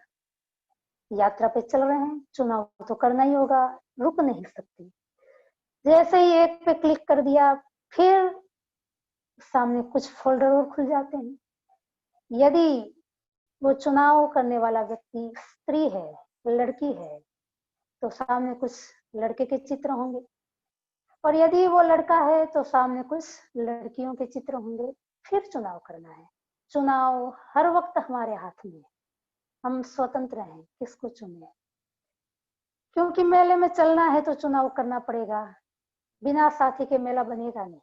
यात्रा पे चल रहे हैं, चुनाव तो करना ही होगा, रुक नहीं सकती। जैसे ही एक पे क्लिक कर दिया, फिर सामने कुछ फोल्डर और खुल जाते हैं। यदि वो चुनाव करने वाला व्यक्ति स्त्री है, लड़की है, तो सामने कुछ लड़के के चित्र होंगे, और यदि वो लड़का है तो सामने कुछ लड़कियों के चित्र होंगे। फिर चुनाव करना है। चुनाव हर वक्त हमारे हाथ में है, हम स्वतंत्र हैं किसको चुने। क्योंकि मेले में चलना है तो चुनाव करना पड़ेगा, बिना साथी के मेला बनेगा नहीं।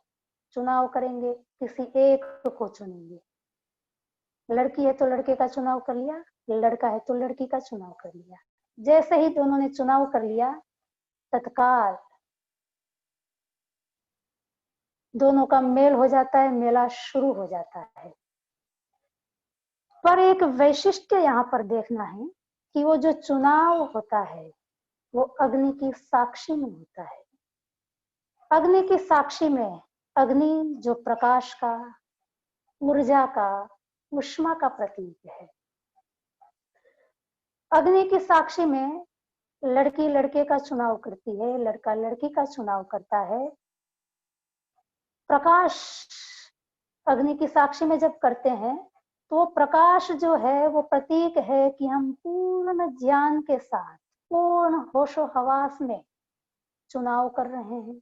चुनाव करेंगे, किसी एक को चुनेंगे। लड़की है तो लड़के का चुनाव कर लिया, लड़का है तो लड़की का चुनाव कर लिया। जैसे ही दोनों ने चुनाव कर लिया, तत्काल दोनों का मेल हो जाता है, मेला शुरू हो जाता है। पर एक वैशिष्ट्य यहाँ पर देखना है कि वो जो चुनाव होता है वो अग्नि की साक्षी में होता है। अग्नि की साक्षी में, अग्नि जो प्रकाश का, ऊर्जा का, ऊष्मा का प्रतीक है। अग्नि की साक्षी में लड़की लड़के का चुनाव करती है, लड़का लड़की का चुनाव करता है। प्रकाश अग्नि की साक्षी में जब करते हैं तो वो प्रकाश जो है वो प्रतीक है कि हम पूर्ण ज्ञान के साथ, पूर्ण होशो हवास में चुनाव कर रहे हैं।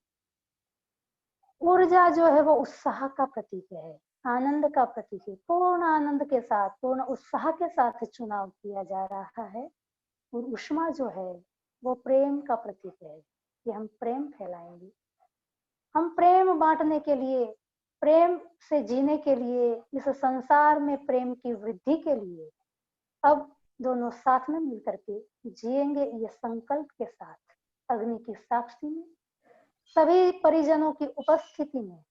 ऊर्जा जो है वो उत्साह का प्रतीक है, आनंद का प्रतीक है। पूर्ण आनंद के साथ, पूर्ण उत्साह के साथ चुनाव किया जा रहा है। और ऊष्मा जो है वो प्रेम का प्रतीक है कि हम प्रेम फैलाएंगे। हम प्रेम बांटने के लिए, प्रेम से जीने के लिए, इस संसार में प्रेम की वृद्धि के लिए अब दोनों साथ में मिलकर के जिएंगे, ये संकल्प के साथ अग्नि की साक्षी में, सभी परिजनों की उपस्थिति में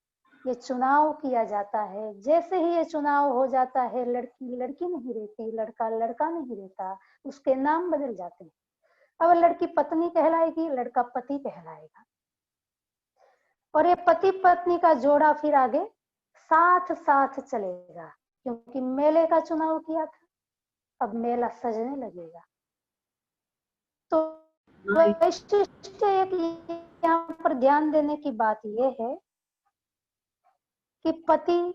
ये चुनाव किया जाता है। जैसे ही ये चुनाव हो जाता है, लड़की लड़की नहीं रहती, लड़का लड़का नहीं रहता, उसके नाम बदल जाते हैं। अब लड़की पत्नी कहलाएगी, लड़का पति कहलाएगा। और ये पति पत्नी का जोड़ा फिर आगे साथ साथ चलेगा, क्योंकि मेले का चुनाव किया था, अब मेला सजने लगेगा। तो वैशिष्ट एक यहाँ पर ध्यान देने की बात यह है कि पति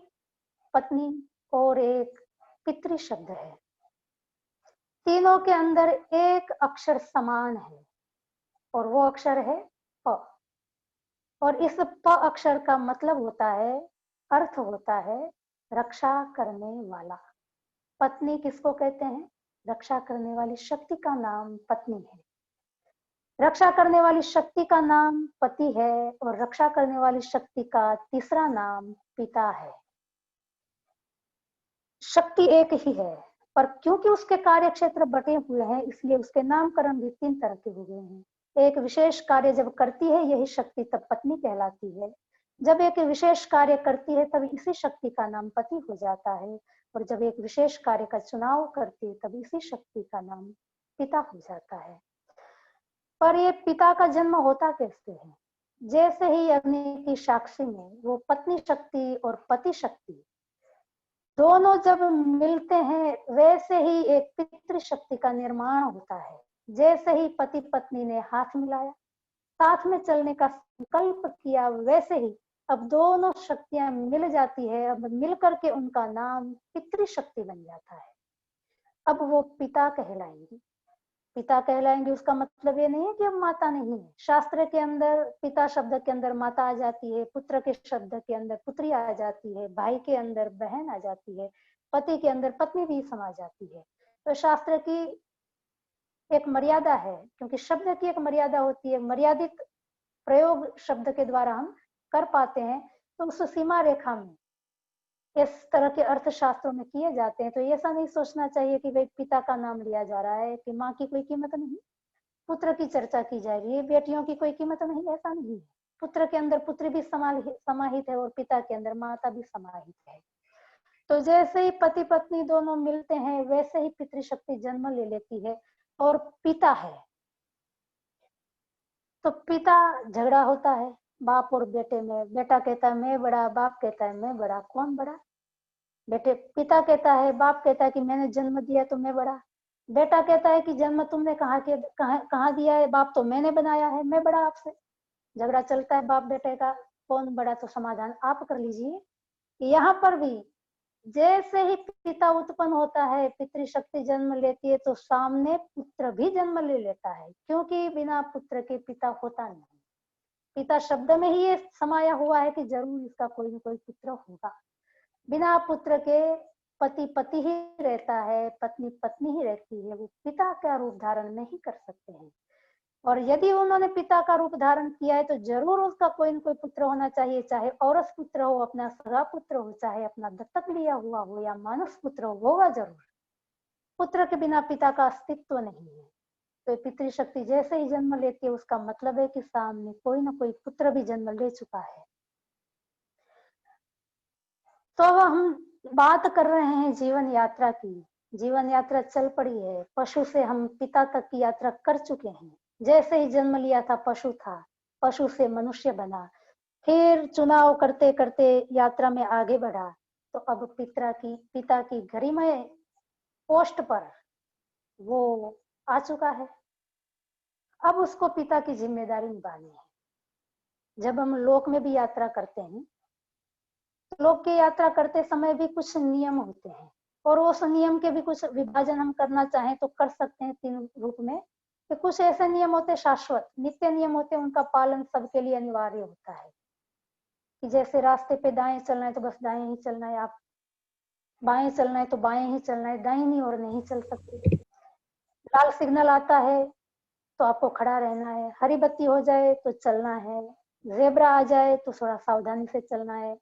पत्नी और एक पितृ शब्द है, तीनों के अंदर एक अक्षर समान है और वो अक्षर है प। और इस प अक्षर का मतलब होता है, अर्थ होता है रक्षा करने वाला। पत्नी किसको कहते हैं? रक्षा करने वाली शक्ति का नाम पत्नी है। रक्षा करने वाली शक्ति का नाम पति है और रक्षा करने वाली शक्ति का तीसरा नाम पिता है। शक्ति एक ही है, पर क्योंकि उसके कार्य क्षेत्र बटे हुए हैं इसलिए उसके नामकरण भी 3 तरह के हो गए हैं। एक विशेष कार्य जब करती है यही शक्ति तब पत्नी कहलाती है, जब एक विशेष कार्य करती है तब इसी शक्ति का नाम पति हो जाता है, और जब एक विशेष कार्य का चुनाव करती है तब इसी शक्ति का नाम पिता हो जाता है। पर ये पिता का जन्म होता कैसे है? जैसे ही अग्नि की साक्षी में वो पत्नी शक्ति और पति शक्ति दोनों जब मिलते हैं वैसे ही एक पितृशक्ति का निर्माण होता है। जैसे ही पति पत्नी ने हाथ मिलाया, साथ में चलने का संकल्प किया, वैसे ही अब दोनों शक्तियां मिल जाती है। अब मिलकर के उनका नाम पितृशक्ति बन जाता है। अब वो पिता कहलाएंगी। पिता कहलाएंगे उसका मतलब ये नहीं है कि अब माता नहीं है। शास्त्र के अंदर पिता शब्द के अंदर माता आ जाती है, पुत्र के शब्द के अंदर पुत्री आ जाती है, भाई के अंदर बहन आ जाती है, पति के अंदर पत्नी भी समा जाती है। तो शास्त्र की एक मर्यादा है, क्योंकि शब्द की एक मर्यादा होती है। मर्यादित प्रयोग शब्द के द्वारा हम कर पाते हैं, तो उस सीमा रेखा में इस तरह के अर्थशास्त्रों में किए जाते हैं। तो ऐसा नहीं सोचना चाहिए कि भाई पिता का नाम लिया जा रहा है कि माँ की कोई कीमत नहीं, पुत्र की चर्चा की जा रही है, बेटियों की कोई कीमत नहीं, ऐसा नहीं है। पुत्र के अंदर पुत्री भी समाहित है और पिता के अंदर माता भी समाहित है। तो जैसे ही पति पत्नी दोनों मिलते हैं वैसे ही पितृशक्ति जन्म ले लेती है और पिता है। तो पिता झगड़ा होता है बाप और बेटे में। बेटा कहता है मैं बड़ा, बाप कहता है मैं बड़ा। कौन बड़ा? बेटे पिता कहता है, बाप कहता है कि मैंने जन्म दिया तो मैं बड़ा। बेटा कहता है कि जन्म तुमने कहाँ दिया है? बाप तो मैंने बनाया है, मैं बड़ा आपसे। झगड़ा चलता है बाप बेटे का, कौन बड़ा? तो समाधान आप कर लीजिए। यहाँ पर भी जैसे ही पिता उत्पन्न होता है, पितृशक्ति जन्म लेती है, तो सामने पुत्र भी जन्म ले लेता है, क्योंकि बिना पुत्र के पिता होता नहीं। पिता शब्द में ही ये समाया हुआ है कि जरूर इसका कोई न कोई पुत्र होगा। बिना पुत्र के पति पति ही रहता है, पत्नी पत्नी ही रहती है, वो पिता का रूप धारण नहीं कर सकते हैं। और यदि उन्होंने पिता का रूप धारण किया है तो जरूर उसका कोई न कोई पुत्र होना चाहिए, चाहे औरस पुत्र हो, अपना सगा पुत्र हो, चाहे अपना दत्तक लिया हुआ हो या मानस पुत्र हो, होगा जरूर। पुत्र के बिना पिता का अस्तित्व नहीं है। तो पितृशक्ति जैसे ही जन्म लेती है उसका मतलब है कि सामने कोई न कोई पुत्र भी जन्म ले चुका है। तो अब हम बात कर रहे हैं जीवन यात्रा की। जीवन यात्रा चल पड़ी है, पशु से हम पिता तक की यात्रा कर चुके हैं। जैसे ही जन्म लिया था पशु था, पशु से मनुष्य बना, फिर चुनाव करते करते यात्रा में आगे बढ़ा, तो अब पिता की गरिमय पोस्ट पर वो आ चुका है। अब उसको पिता की जिम्मेदारी निभानी है। जब हम लोक में भी यात्रा करते हैं तो लोक की यात्रा करते समय भी कुछ नियम होते हैं, और उस नियम के भी कुछ विभाजन हम करना चाहें तो कर सकते हैं तीन रूप में। कि कुछ ऐसे नियम होते शाश्वत नित्य नियम होते, उनका पालन सबके लिए अनिवार्य होता है। कि जैसे रास्ते पे दाएं चलना है तो बस दाएं ही चलना है, आप बाएं चलना है तो बाएं ही चलना है, दाहिनी ओर नहीं चल सकते। लाल सिग्नल आता है तो आपको खड़ा रहना है, हरी बत्ती हो जाए तो चलना है, जेब्रा आ जाए तो थोड़ा सावधानी से चलना है।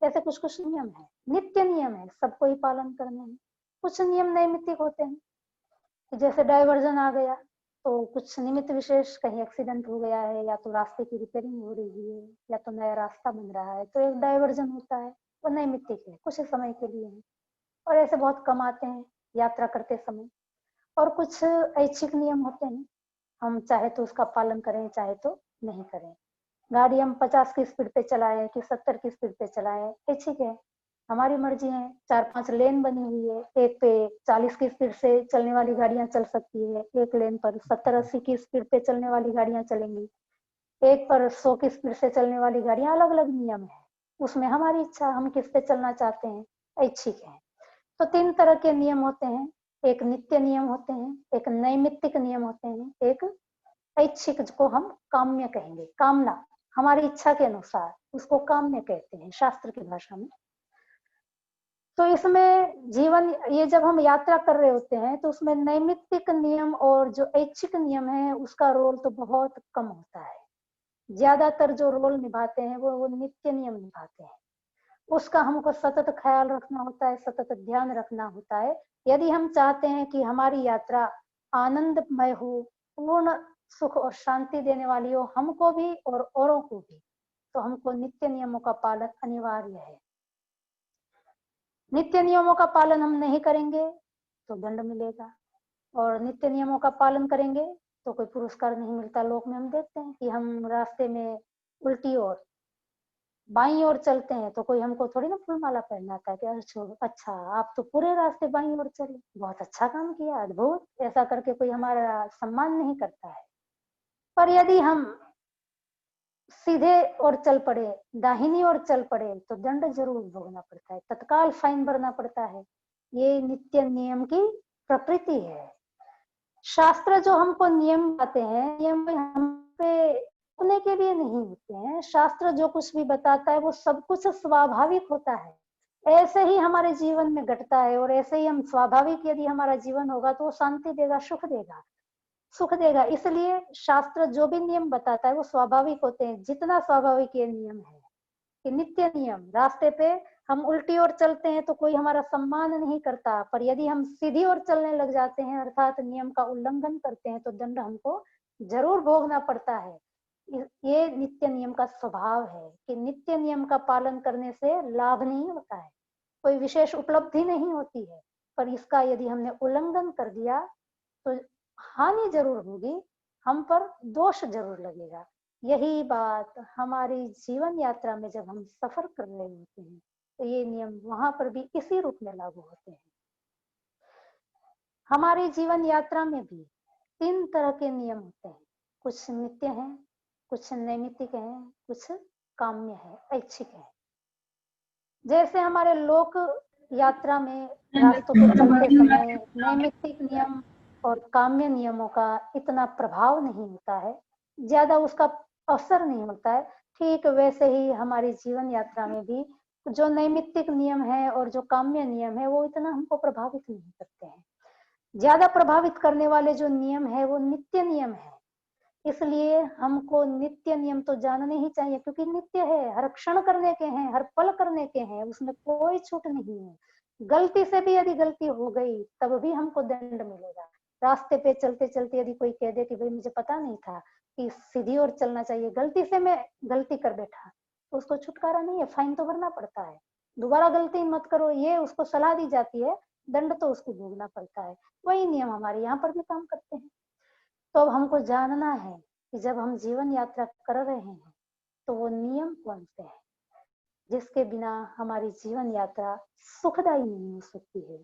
ऐसे कुछ कुछ नियम है, नित्य नियम है, सबको ही पालन करने हैं। कुछ नियम नैमित्तिक होते हैं, जैसे डाइवर्जन आ गया तो कुछ निमित्त विशेष, कहीं एक्सीडेंट हो गया है या तो रास्ते की रिपेयरिंग हो रही है या तो नया रास्ता बन रहा है, तो एक डाइवर्जन होता है, वो नैमित्तिक है, कुछ समय के लिए है। और ऐसे बहुत कम आते हैं यात्रा करते समय। और कुछ ऐच्छिक नियम होते हैं, हम चाहे तो उसका पालन करें चाहे तो नहीं करें। गाड़ी हम 50 की स्पीड पे चलाएं कि 70 की स्पीड पे चलाएं, ऐच्छिक है, हमारी मर्जी है। 4-5 लेन बनी हुई है, एक पे 40 की स्पीड से चलने वाली गाड़ियां चल सकती है, एक लेन पर 70-80 की स्पीड पे चलने वाली गाड़ियां चलेंगी, एक पर 100 की स्पीड से चलने वाली गाड़ियां। अलग अलग नियम है, उसमें हमारी इच्छा, हम किस पे चलना चाहते हैं, ऐच्छिक है। तो 3 तरह के नियम होते हैं, एक नित्य नियम होते हैं, एक नैमित्तिक नियम होते हैं, एक ऐच्छिक को हम काम्य कहेंगे। कामना, हमारी इच्छा के अनुसार, उसको काम्य कहते हैं शास्त्र की भाषा में। तो इसमें जीवन, ये जब हम यात्रा कर रहे होते हैं तो उसमें नैमित्तिक नियम और जो ऐच्छिक नियम है उसका रोल तो बहुत कम होता है। ज्यादातर जो रोल निभाते हैं वो नित्य नियम निभाते हैं। उसका हमको सतत ख्याल रखना होता है, सतत ध्यान रखना होता है। यदि हम चाहते हैं कि हमारी यात्रा आनंदमय हो, पूर्ण सुख और शांति देने वाली हो, हमको भी और औरों को भी, तो हमको नित्य नियमों का पालन अनिवार्य है। नित्य नियमों का पालन हम नहीं करेंगे तो दंड मिलेगा, और नित्य नियमों का पालन करेंगे तो कोई पुरस्कार नहीं मिलता। लोक में हम देखते हैं कि हम रास्ते में उल्टी और बाईं ओर चलते हैं तो कोई हमको थोड़ी ना फूलमाला पहनाता है कि अच्छा आप तो पूरे रास्ते बाईं ओर चले, बहुत अच्छा काम किया, अद्भुत, ऐसा करके कोई हमारा सम्मान नहीं करता है। पर यदि हम सीधे और चल पड़े, दाहिनी ओर चल पड़े, तो दंड जरूर भोगना पड़ता है, तत्काल फाइन भरना पड़ता है। ये नित्य नियम की प्रकृति है। शास्त्र जो हमको नियम बताते हैं, नियम हम पे रोकने के लिए नहीं होते हैं। शास्त्र जो कुछ भी बताता है वो सब कुछ स्वाभाविक होता है, ऐसे ही हमारे जीवन में घटता है, और ऐसे ही हम स्वाभाविक यदि हमारा जीवन होगा तो वो शांति देगा, सुख देगा, सुख देगा। इसलिए शास्त्र जो भी नियम बताता है वो स्वाभाविक होते हैं। जितना स्वाभाविक ये नियम है कि नित्य नियम, रास्ते पे हम उल्टी ओर चलते हैं तो कोई हमारा सम्मान नहीं करता, पर यदि हम सीधी ओर चलने लग जाते हैं अर्थात नियम का उल्लंघन करते हैं तो दंड हमको जरूर भोगना पड़ता है। ये नित्य नियम का स्वभाव है कि नित्य नियम का पालन करने से लाभ नहीं होता है, कोई विशेष उपलब्धि नहीं होती है, पर इसका यदि हमने उल्लंघन कर दिया तो हानि जरूर होगी, हम पर दोष जरूर लगेगा। यही बात हमारी जीवन यात्रा में जब हम सफर कर रहे होते हैं तो ये नियम वहां पर भी इसी रूप में लागू होते हैं। हमारी जीवन यात्रा में भी 3 तरह के नियम होते हैं, कुछ नित्य हैं, कुछ नैमित्तिक हैं, कुछ काम्य है, ऐच्छिक है। जैसे हमारे लोक यात्रा में रास्तों पे चलते समय नैमित्तिक नियम और काम्य नियमों का इतना प्रभाव नहीं होता है, ज्यादा उसका असर नहीं होता है, ठीक वैसे ही हमारी जीवन यात्रा में भी जो नैमित्तिक नियम है और जो काम्य नियम है वो इतना हमको प्रभावित नहीं करते हैं। ज्यादा प्रभावित करने वाले जो नियम है वो नित्य नियम है। इसलिए हमको नित्य नियम तो जानने ही चाहिए, क्योंकि नित्य है, हर क्षण करने के हैं, हर पल करने के हैं, उसमें कोई छूट नहीं है। गलती से भी यदि गलती हो गई तब भी हमको दंड मिलेगा। रास्ते पे चलते चलते यदि कोई कह दे कि भाई मुझे पता नहीं था कि सीधी ओर चलना चाहिए, गलती से मैं गलती कर बैठा, तो उसको छुटकारा नहीं है, फाइन तो भरना पड़ता है। दोबारा गलती मत करो ये उसको सलाह दी जाती है, दंड तो उसको भोगना पड़ता है। वही नियम हमारे यहाँ पर भी काम करते हैं। तो अब हमको जानना है कि जब हम जीवन यात्रा कर रहे हैं तो वो नियम कौन से हैं जिसके बिना हमारी जीवन यात्रा सुखदायी नहीं हो सकती है।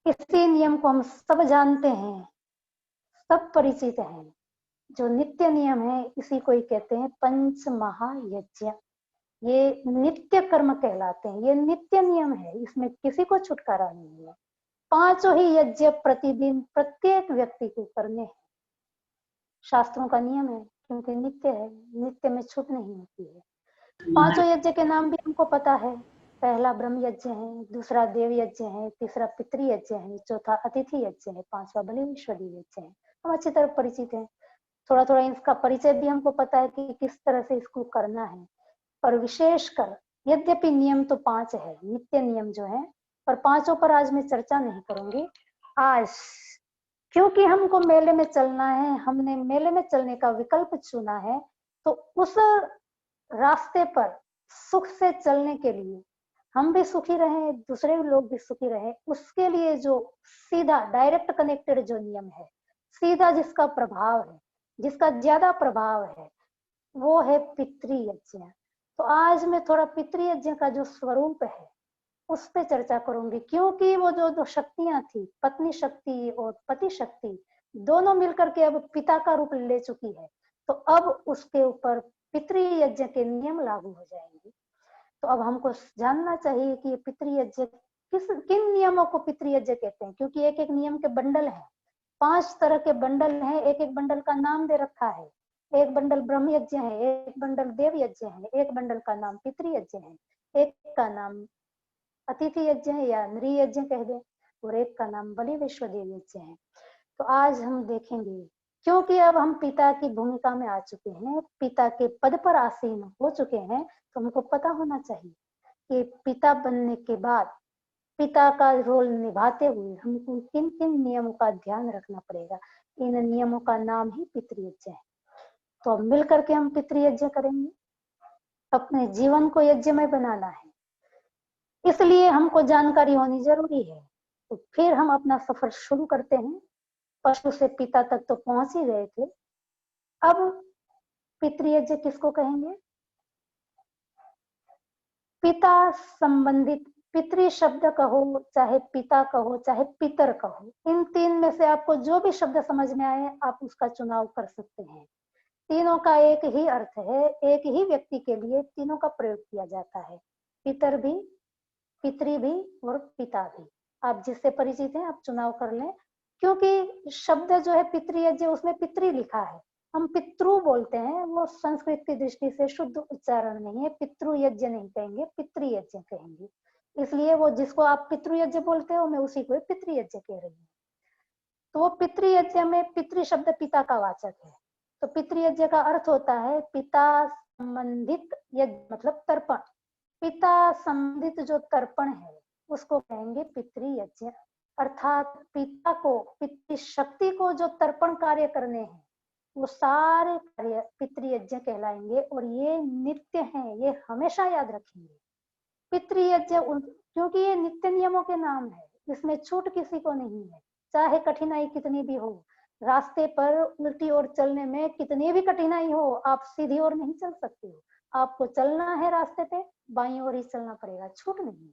इसी नियम को हम सब जानते हैं, सब परिचित हैं। जो नित्य नियम है इसी को ही कहते हैं पंच महायज्ञ। ये नित्य कर्म कहलाते हैं, ये नित्य नियम है, इसमें किसी को छुटकारा नहीं है। 5 ही यज्ञ प्रतिदिन प्रत्येक व्यक्ति को करने हैं, शास्त्रों का नियम है, क्योंकि नित्य है, नित्य में छूट नहीं होती है। 5 यज्ञ के नाम भी हमको पता है। पहला ब्रह्म यज्ञ है, दूसरा देव यज्ञ है, तीसरा पितृ यज्ञ है, चौथा अतिथि यज्ञ है, 5वां बलिश्वरी यज्ञ है। हम अच्छी तरह परिचित हैं। थोड़ा थोड़ा इसका परिचय भी हमको पता है कि किस तरह से इसको करना है। पर विशेषकर यद्यपि नियम तो 5 है, नित्य नियम जो है, पर 5 पर आज मैं चर्चा नहीं करूंगी। आज क्योंकि हमको मेले में चलना है, हमने मेले में चलने का विकल्प चुना है, तो उस रास्ते पर सुख से चलने के लिए, हम भी सुखी रहे, दूसरे लोग भी सुखी रहे, उसके लिए जो सीधा डायरेक्ट कनेक्टेड जो नियम है, सीधा जिसका प्रभाव है, जिसका ज्यादा प्रभाव है, वो है पितृयज्ञ। तो आज मैं थोड़ा पितृयज्ञ का जो स्वरूप है उस पे चर्चा करूंगी, क्योंकि वो जो दो शक्तियां थी, पत्नी शक्ति और पति शक्ति, दोनों मिलकर के अब पिता का रूप ले चुकी है, तो अब उसके ऊपर पितृयज्ञ के नियम लागू हो जाएंगे। तो अब हमको जानना चाहिए कि ये पितृयज्ञ किन नियमों को पितृयज्ञ कहते हैं, क्योंकि एक एक नियम के बंडल हैं, 5 तरह के बंडल हैं, एक एक बंडल का नाम दे रखा है। एक बंडल ब्रह्म यज्ञ है, एक बंडल देव यज्ञ है, एक बंडल का नाम पितृयज्ञ है, एक का नाम अतिथि यज्ञ है या नृ यज्ञ कह दे, और एक का नाम बलि विश्वदेव यज्ञ है। तो आज हम देखेंगे, क्योंकि अब हम पिता की भूमिका में आ चुके हैं, पिता के पद पर आसीन हो चुके हैं, तो हमको पता होना चाहिए कि पिता बनने के बाद पिता का रोल निभाते हुए हमको किन किन नियमों का ध्यान रखना पड़ेगा। इन नियमों का नाम ही पितृयज्ञ है। तो अब मिलकर के हम पितृयज्ञ करेंगे, अपने जीवन को यज्ञमय बनाना है, इसलिए हमको जानकारी होनी जरूरी है। तो फिर हम अपना सफर शुरू करते हैं। पशु से पिता तक तो पहुंच ही गए थे, अब पितृयज्ञ किसको कहेंगे? पिता संबंधित, पितृ शब्द कहो, चाहे पिता कहो, चाहे पितर कहो, इन तीन में से आपको जो भी शब्द समझ में आए आप उसका चुनाव कर सकते हैं। तीनों का एक ही अर्थ है, एक ही व्यक्ति के लिए तीनों का प्रयोग किया जाता है, पितर भी, पितृ भी और पिता भी। आप जिससे परिचित हैं आप चुनाव कर लें, क्योंकि शब्द जो है पितृयज्ञ उसमें पितृ लिखा है, हम पितृ बोलते हैं, वो संस्कृत की दृष्टि से शुद्ध उच्चारण नहीं है, पितृयज्ञ नहीं कहेंगे, पितृयज्ञ कहेंगे। इसलिए वो जिसको आप पितृयज्ञ बोलते हो मैं उसी को पितृयज्ञ कह रही हूँ। तो वो पितृयज्ञ में पितृ शब्द पिता का वाचक है। तो पितृयज्ञ का अर्थ होता है पिता संबंधित यज्ञ, मतलब तर्पण। पिता संबंधित जो तर्पण है उसको कहेंगे पितृयज्ञ, अर्थात पिता को, पितृशक्ति को जो तर्पण कार्य करने हैं वो सारे कार्य पितृयज्ञ कहलाएंगे और ये नित्य हैं, ये हमेशा याद रखेंगे। पितृयज्ञ क्योंकि ये नित्य नियमों के नाम है, इसमें छूट किसी को नहीं है, चाहे कठिनाई कितनी भी हो। रास्ते पर उल्टी ओर चलने में कितनी भी कठिनाई हो आप सीधी ओर नहीं चल सकते हो, आपको चलना है रास्ते पे बाईं ओर ही चलना पड़ेगा, छूट नहीं है।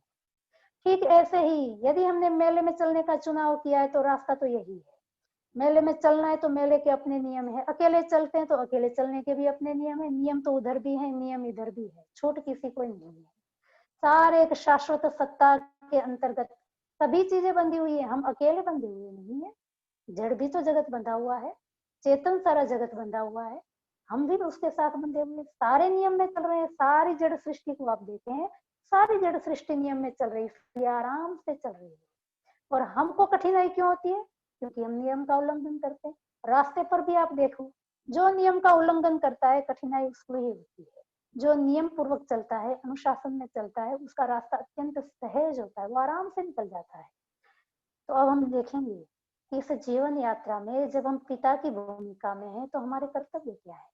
ठीक ऐसे ही यदि हमने मेले में चलने का चुनाव किया है तो रास्ता तो यही है, मेले में चलना है तो मेले के अपने नियम है, अकेले चलते हैं तो अकेले चलने के भी अपने नियम है, नियम तो उधर भी है नियम इधर भी है, छूट किसी को नहीं है। सारे एक शाश्वत सत्ता के अंतर्गत सभी चीजें बंधी हुई है, हम अकेले बंधे हुए नहीं है, जड़ भी तो जगत बंधा हुआ है, चेतन सारा जगत बंधा हुआ है, हम भी उसके साथ बंधे हुए, सारे नियम में चल रहे हैं। सारी जड़ सृष्टि को आप देखें, सारी जड़ सृष्टि नियम में चल रही है, आराम से चल रही है। और हमको कठिनाई क्यों होती है? क्योंकि हम नियम का उल्लंघन करते हैं। रास्ते पर भी आप देखो, जो नियम का उल्लंघन करता है कठिनाई उसको ही होती है, जो नियम पूर्वक चलता है, अनुशासन में चलता है, उसका रास्ता अत्यंत सहज होता है, वो आराम से निकल जाता है। तो अब हम देखेंगे कि इस जीवन यात्रा में जब हम पिता की भूमिका में हैं तो हमारे कर्तव्य क्या है,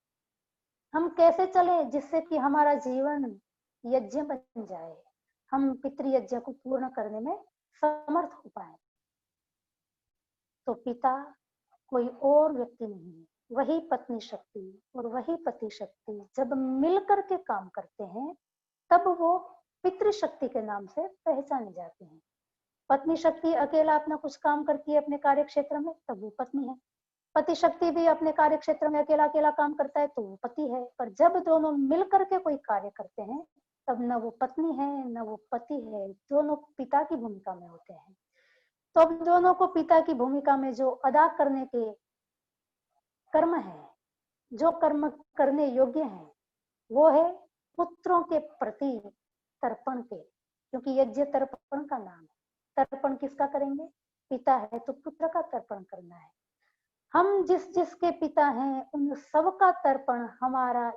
हम कैसे चले जिससे कि हमारा जीवन यज्ञ बन जाए, हम पितृयज्ञ को पूर्ण करने में समर्थ हो पाए। तो पिता कोई और व्यक्ति नहीं है, वही पत्नी शक्ति और वही पति शक्ति जब मिलकर के काम करते हैं तब वो पितृशक्ति के नाम से पहचाने जाते हैं। पत्नी शक्ति अकेला अपना कुछ काम करती है अपने कार्य क्षेत्र में तब वो पत्नी है, पति शक्ति भी अपने कार्य क्षेत्र में अकेला अकेला काम करता है तो वो पति है। पर जब दोनों मिलकर के कोई कार्य करते हैं तब न वो पत्नी है न वो पति है, दोनों पिता की भूमिका में होते हैं। तो अब दोनों को पिता की भूमिका में जो अदा करने के कर्म है, जो कर्म करने योग्य है, वो है पुत्रों के प्रति तर्पण के, क्योंकि यज्ञ तर्पण का नाम है। तर्पण किसका करेंगे? पिता है तो पुत्र का तर्पण करना है। हम जिस जिसके पिता हैं उन सबका तर्पण हमारा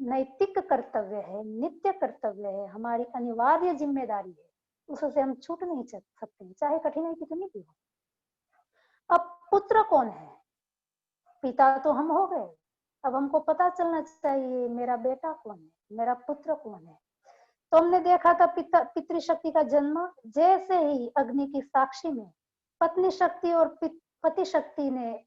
नैतिक कर्तव्य है, नित्य कर्तव्य है, हमारी अनिवार्य जिम्मेदारी है, उससे हम छूट नहीं सकते चाहे कठिनाई कितनी भी हो। अब पुत्र कौन है? पिता तो हम हो गए, अब हमको पता चलना चाहिए मेरा बेटा कौन है, मेरा पुत्र कौन है। तो हमने देखा था पितृशक्ति का जन्म जैसे ही अग्नि की साक्षी में पत्नी शक्ति और पति शक्ति ने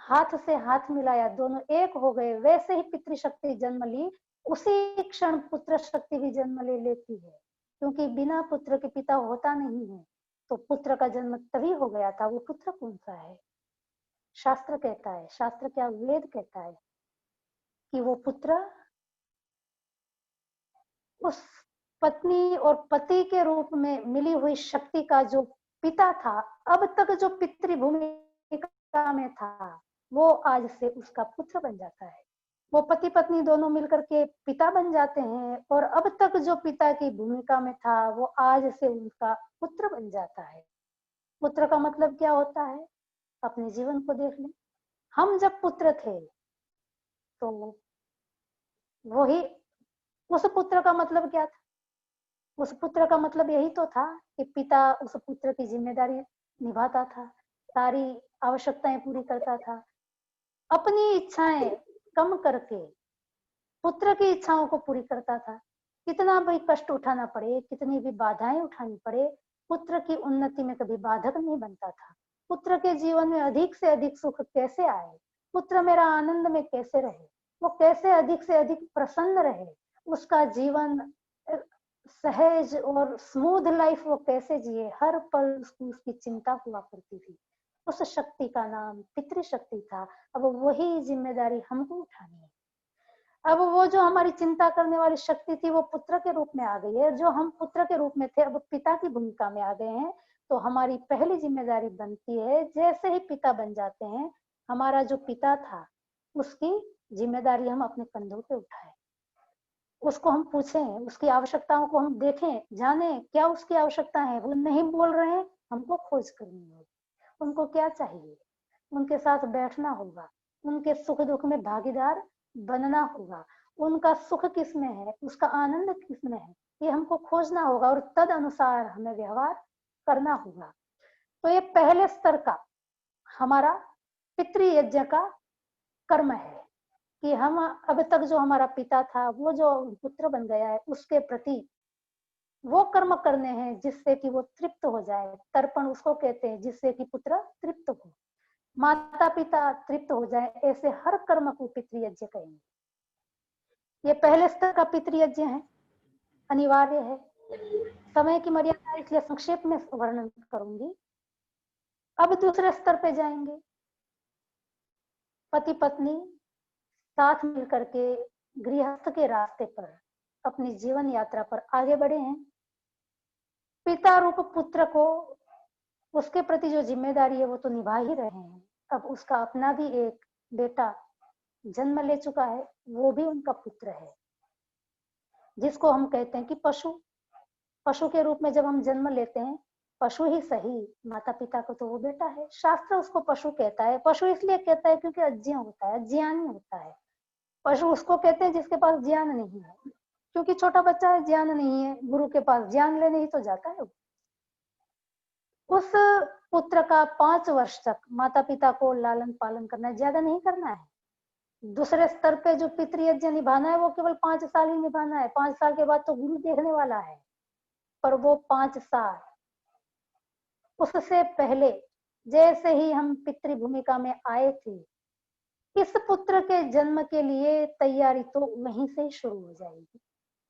हाथ से हाथ मिलाया, दोनों एक हो गए, वैसे ही पितृशक्ति जन्म ली, उसी क्षण पुत्र शक्ति भी जन्म ले लेती है, क्योंकि बिना पुत्र के पिता होता नहीं है। तो पुत्र का जन्म तभी हो गया था। वो पुत्र कौन सा है? शास्त्र कहता है, शास्त्र क्या वेद कहता है कि वो पुत्र उस पत्नी और पति के रूप में मिली हुई शक्ति का जो पिता था, अब तक जो पितृभूमिका में था, वो आज से उसका पुत्र बन जाता है। वो पति पत्नी दोनों मिलकर के पिता बन जाते हैं और अब तक जो पिता की भूमिका में था वो आज से उनका पुत्र बन जाता है। पुत्र का मतलब क्या होता है? अपने जीवन को देख लें। हम जब पुत्र थे तो वही उस पुत्र का मतलब क्या था? उस पुत्र का मतलब यही तो था कि पिता उस पुत्र की जिम्मेदारी निभाता था, सारी आवश्यकताएं पूरी करता था, अपनी इच्छाएं कम करके पुत्र की इच्छाओं को पूरी करता था। कितना भी कष्ट उठाना पड़े, कितनी भी बाधाएं उठानी पड़े, पुत्र की उन्नति में कभी बाधक नहीं बनता था। पुत्र के जीवन में अधिक से अधिक सुख कैसे आए, पुत्र मेरा आनंद में कैसे रहे, वो कैसे अधिक से अधिक प्रसन्न रहे, उसका जीवन सहज और स्मूथ लाइफ वो कैसे जिए, हर पल उसको उसकी चिंता हुआ करती थी। उस शक्ति का नाम पितृशक्ति था। अब वही जिम्मेदारी हमको उठानी है। अब वो जो हमारी चिंता करने वाली शक्ति थी वो पुत्र के रूप में आ गई है। जो हम पुत्र के रूप में थे अब पिता की भूमिका में आ गए हैं। तो हमारी पहली जिम्मेदारी बनती है, जैसे ही पिता बन जाते हैं, हमारा जो पिता था उसकी जिम्मेदारी हम अपने कंधों पे उठाएं, उसको हम पूछें, उसकी आवश्यकताओं को हम देखें, जाने क्या उसकी आवश्यकता है। वो नहीं बोल रहे हैं, हमको खोज करनी होगी, उनको क्या चाहिए, उनके साथ बैठना होगा, उनके सुख दुख में भागीदार बनना होगा। उनका सुख किस में है, उसका आनंद किस में है, ये हमको खोजना होगा और तद अनुसार हमें व्यवहार करना होगा। तो ये पहले स्तर का हमारा पितृयज्ञ का कर्म है कि हम अब तक जो हमारा पिता था वो जो पुत्र बन गया है उसके प्रति वो कर्म करने हैं जिससे कि वो तृप्त हो जाए। तर्पण उसको कहते हैं जिससे कि पुत्र तृप्त हो, माता पिता तृप्त हो जाए, ऐसे हर कर्म को पितृयज्ञ कहेंगे। ये पहले स्तर का पितृयज्ञ है, अनिवार्य है। समय की मर्यादा इसलिए संक्षेप में वर्णन करूंगी। अब दूसरे स्तर पे जाएंगे। पति पत्नी साथ मिलकर के गृहस्थ के रास्ते पर अपनी जीवन यात्रा पर आगे बढ़े हैं। पिता रूप पुत्र को उसके प्रति जो जिम्मेदारी है वो तो निभा ही रहे हैं। अब उसका अपना भी एक बेटा जन्म ले चुका है, वो भी उनका पुत्र है, जिसको हम कहते हैं कि पशु के रूप में जब हम जन्म लेते हैं, पशु ही सही, माता पिता को तो वो बेटा है। शास्त्र उसको पशु कहता है। पशु इसलिए कहता है क्योंकि अज्ञ होता है, ज्ञानी होता है। पशु उसको कहते हैं जिसके पास ज्ञान नहीं है, क्योंकि छोटा बच्चा है, ज्ञान नहीं है, गुरु के पास ज्ञान लेने ही तो जाता है। उस पुत्र का 5 वर्ष तक माता पिता को लालन पालन करना है, ज्यादा नहीं करना है। दूसरे स्तर पे जो पितृयज्ञ निभाना है वो केवल 5 साल ही निभाना है। 5 साल के बाद तो गुरु देखने वाला है, पर वो 5 साल उससे पहले जैसे ही हम पितृ भूमिका में आए थे, इस पुत्र के जन्म के लिए तैयारी तो वहीं से ही शुरू हो जाएगी।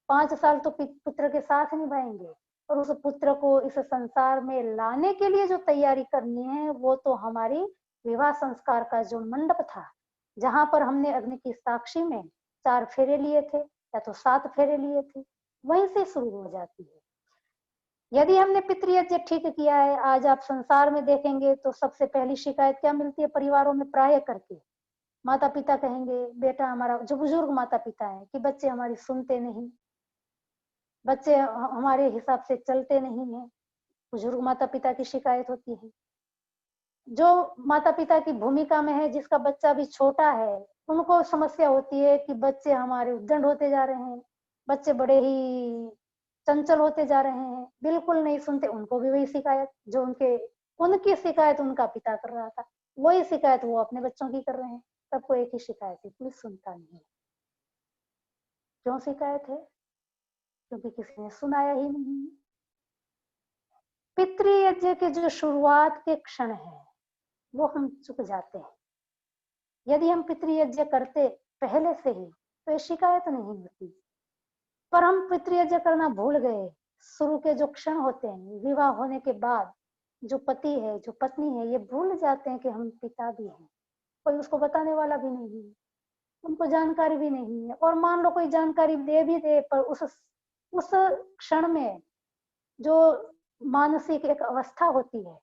5 साल तो पुत्र के साथ निभाएंगे और उस पुत्र को इस संसार में लाने के लिए जो तैयारी करनी है वो तो हमारी विवाह संस्कार का जो मंडप था, जहां पर हमने अग्नि की साक्षी में 4 फेरे लिए थे या तो 7 फेरे लिए थे, वहीं से शुरू हो जाती है। यदि हमने पितृयज्ञ ठीक किया है, आज आप संसार में देखेंगे तो सबसे पहली शिकायत क्या मिलती है परिवारों में? प्राय करके माता पिता कहेंगे, बेटा हमारा, जो बुजुर्ग माता पिता है, कि बच्चे हमारी सुनते नहीं, बच्चे हमारे हिसाब से चलते नहीं है। बुजुर्ग माता पिता की शिकायत होती है। जो माता पिता की भूमिका में है, जिसका बच्चा भी छोटा है, उनको समस्या होती है कि बच्चे हमारे उद्दंड होते जा रहे हैं, बच्चे बड़े ही चंचल होते जा रहे हैं, बिल्कुल नहीं सुनते। उनको भी वही शिकायत जो उनकी शिकायत उनका पिता कर रहा था, वही शिकायत वो अपने बच्चों की कर रहे हैं। सबको एक ही शिकायत है, कोई सुनता नहीं है। क्यों शिकायत है? क्योंकि किसी ने सुनाया ही नहीं। पितृयज्ञ के जो शुरुआत के क्षण है वो हम चुक जाते हैं। यदि हम पितृयज्ञ करते पहले से ही तो ये शिकायत नहीं होती, पर हम पितृयज्ञ करना भूल गए। शुरू के जो क्षण होते हैं, विवाह होने के बाद जो पति है, जो पत्नी है, ये भूल जाते हैं कि हम पिता भी हैं। कोई उसको बताने वाला भी नहीं है, उनको जानकारी भी नहीं है। और मान लो कोई जानकारी दे भी दे, पर उस क्षण में जो मानसिक एक अवस्था होती है,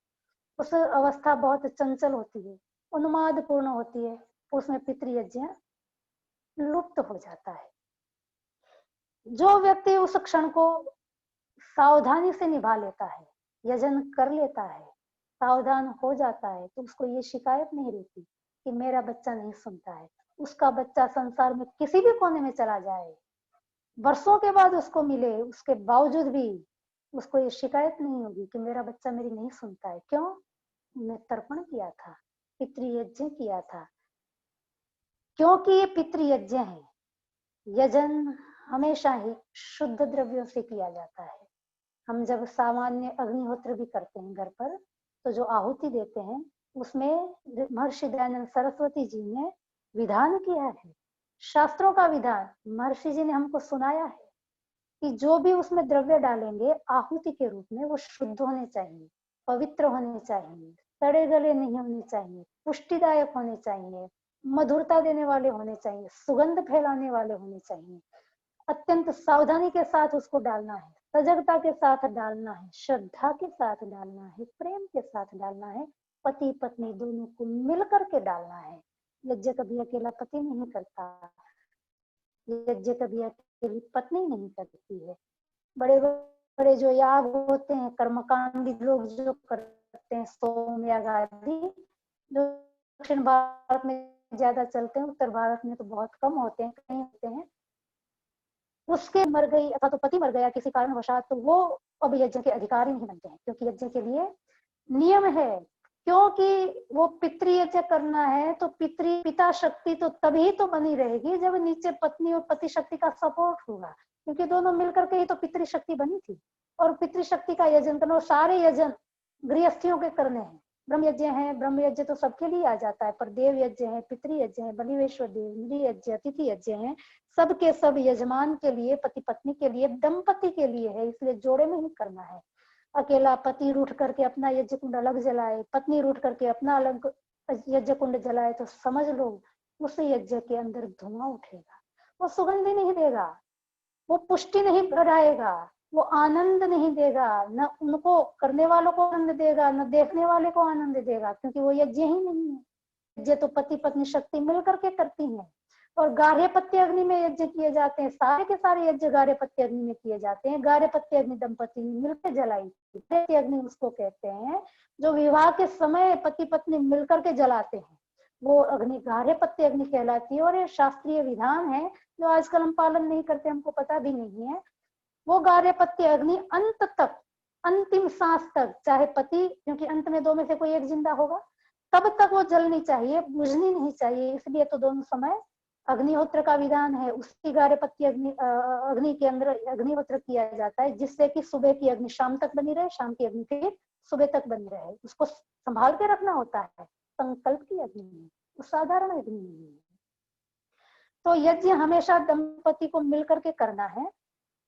उस अवस्था बहुत चंचल होती है, उन्माद पूर्ण होती है, उसमें पितृयज्ञ लुप्त हो जाता है। जो व्यक्ति उस क्षण को सावधानी से निभा लेता है, यजन कर लेता है, सावधान हो जाता है, तो उसको ये शिकायत नहीं रहती कि मेरा बच्चा नहीं सुनता है। उसका बच्चा संसार में किसी भी कोने में चला जाए, वर्षों के बाद उसको मिले, उसके बावजूद भी उसको ये शिकायत नहीं होगी कि मेरा बच्चा मेरी नहीं सुनता है। क्यों? उन्हें तर्पण किया था, पितृयज्ञ किया था। क्योंकि ये पितृयज्ञ है। यजन हमेशा ही शुद्ध द्रव्यों से किया जाता है। हम जब सामान्य अग्निहोत्र भी करते हैं घर पर, तो जो आहुति देते हैं उसमें महर्षि दयानंद सरस्वती जी ने विधान किया है, शास्त्रों का विधान महर्षि जी ने हमको सुनाया है कि जो भी उसमें द्रव्य डालेंगे आहुति के रूप में वो शुद्ध होने चाहिए, पवित्र होने चाहिए, सड़े गले नहीं होने चाहिए, पुष्टिदायक होने चाहिए, मधुरता देने वाले होने चाहिए, सुगंध फैलाने वाले होने चाहिए। अत्यंत सावधानी के साथ उसको डालना है, सजगता के साथ डालना है, श्रद्धा के साथ डालना है, प्रेम के साथ डालना है, पति पत्नी दोनों को मिलकर के डालना है। यज्ञ कभी अकेला पति नहीं करता, यज्ञ कभी अकेली पत्नी नहीं करती है। बड़े बड़े जो याग होते हैं, कर्मकांडी लोग जो करते हैं, सोम याग आदि, जो दक्षिण भारत में ज्यादा चलते हैं, उत्तर भारत में तो बहुत कम होते हैं, कहीं होते हैं। उसके मर गई अथवा तो पति मर गया किसी कारणवशात, तो वो अब यज्ञ के अधिकारी नहीं बनते हैं, क्योंकि यज्ञ के लिए नियम है, क्योंकि वो पितृयज्ञ करना है तो पिता शक्ति तो तभी तो बनी रहेगी जब नीचे पत्नी और पति शक्ति का सपोर्ट होगा, क्योंकि दोनों मिलकर के ही तो पितृशक्ति बनी थी। और पितृशक्ति का यजन करना, सारे यजन गृहस्थियों के करने हैं। ब्रह्म यज्ञ है, ब्रह्म यज्ञ तो सबके लिए आ जाता है, पर देव यज्ञ है, पितृयज्ञ है, बलिवेश्वर देव, नृ यज्ञ, अतिथि यज्ञ है, सबके सब यजमान के लिए, पति पत्नी के लिए, दंपति के लिए है, इसलिए जोड़े में ही करना है। अकेला पति रूठ करके अपना यज्ञ कुंड अलग जलाए, पत्नी रूठ करके अपना अलग यज्ञ कुंड जलाए, तो समझ लो उस यज्ञ के अंदर धुआं उठेगा, वो सुगंध नहीं देगा, वो पुष्टि नहीं बढ़ाएगा, वो आनंद नहीं देगा, न उनको करने वालों को आनंद देगा, न देखने वाले को आनंद देगा, क्योंकि वो यज्ञ ही नहीं है। यज्ञ तो पति पत्नी शक्ति मिलकर के करती हैं। और गार्हपत्य अग्नि में यज्ञ किए जाते हैं, सारे के सारे यज्ञ गार्हपत्य अग्नि में किए जाते हैं। गार्हपत्य अग्नि दंपति ने मिलकर जलाई थी, गार्हपत्य अग्नि उसको कहते हैं जो विवाह के समय पति पत्नी मिलकर के जलाते हैं, वो अग्नि गार्हपत्य अग्नि कहलाती है। और ये शास्त्रीय विधान है जो आजकल हम पालन नहीं करते, हमको पता भी नहीं है। वो गार्हपत्य अग्नि अंत तक, अंतिम सांस तक, चाहे पति, क्योंकि अंत में दो में से कोई एक जिंदा होगा, तब तक वो जलनी चाहिए, बुझनी नहीं चाहिए। इसलिए तो दोनों समय अग्निहोत्र का विधान है, उसी गार्हपत्य अग्नि के अंदर अग्निहोत्र किया जाता है, जिससे कि सुबह की अग्नि शाम तक बनी रहे, शाम की अग्नि फिर सुबह तक बनी रहे। उसको संभाल के रखना होता है, संकल्प की अग्नि है, वो साधारण अग्नि नहीं है। तो यज्ञ हमेशा दंपति को मिलकर के करना है,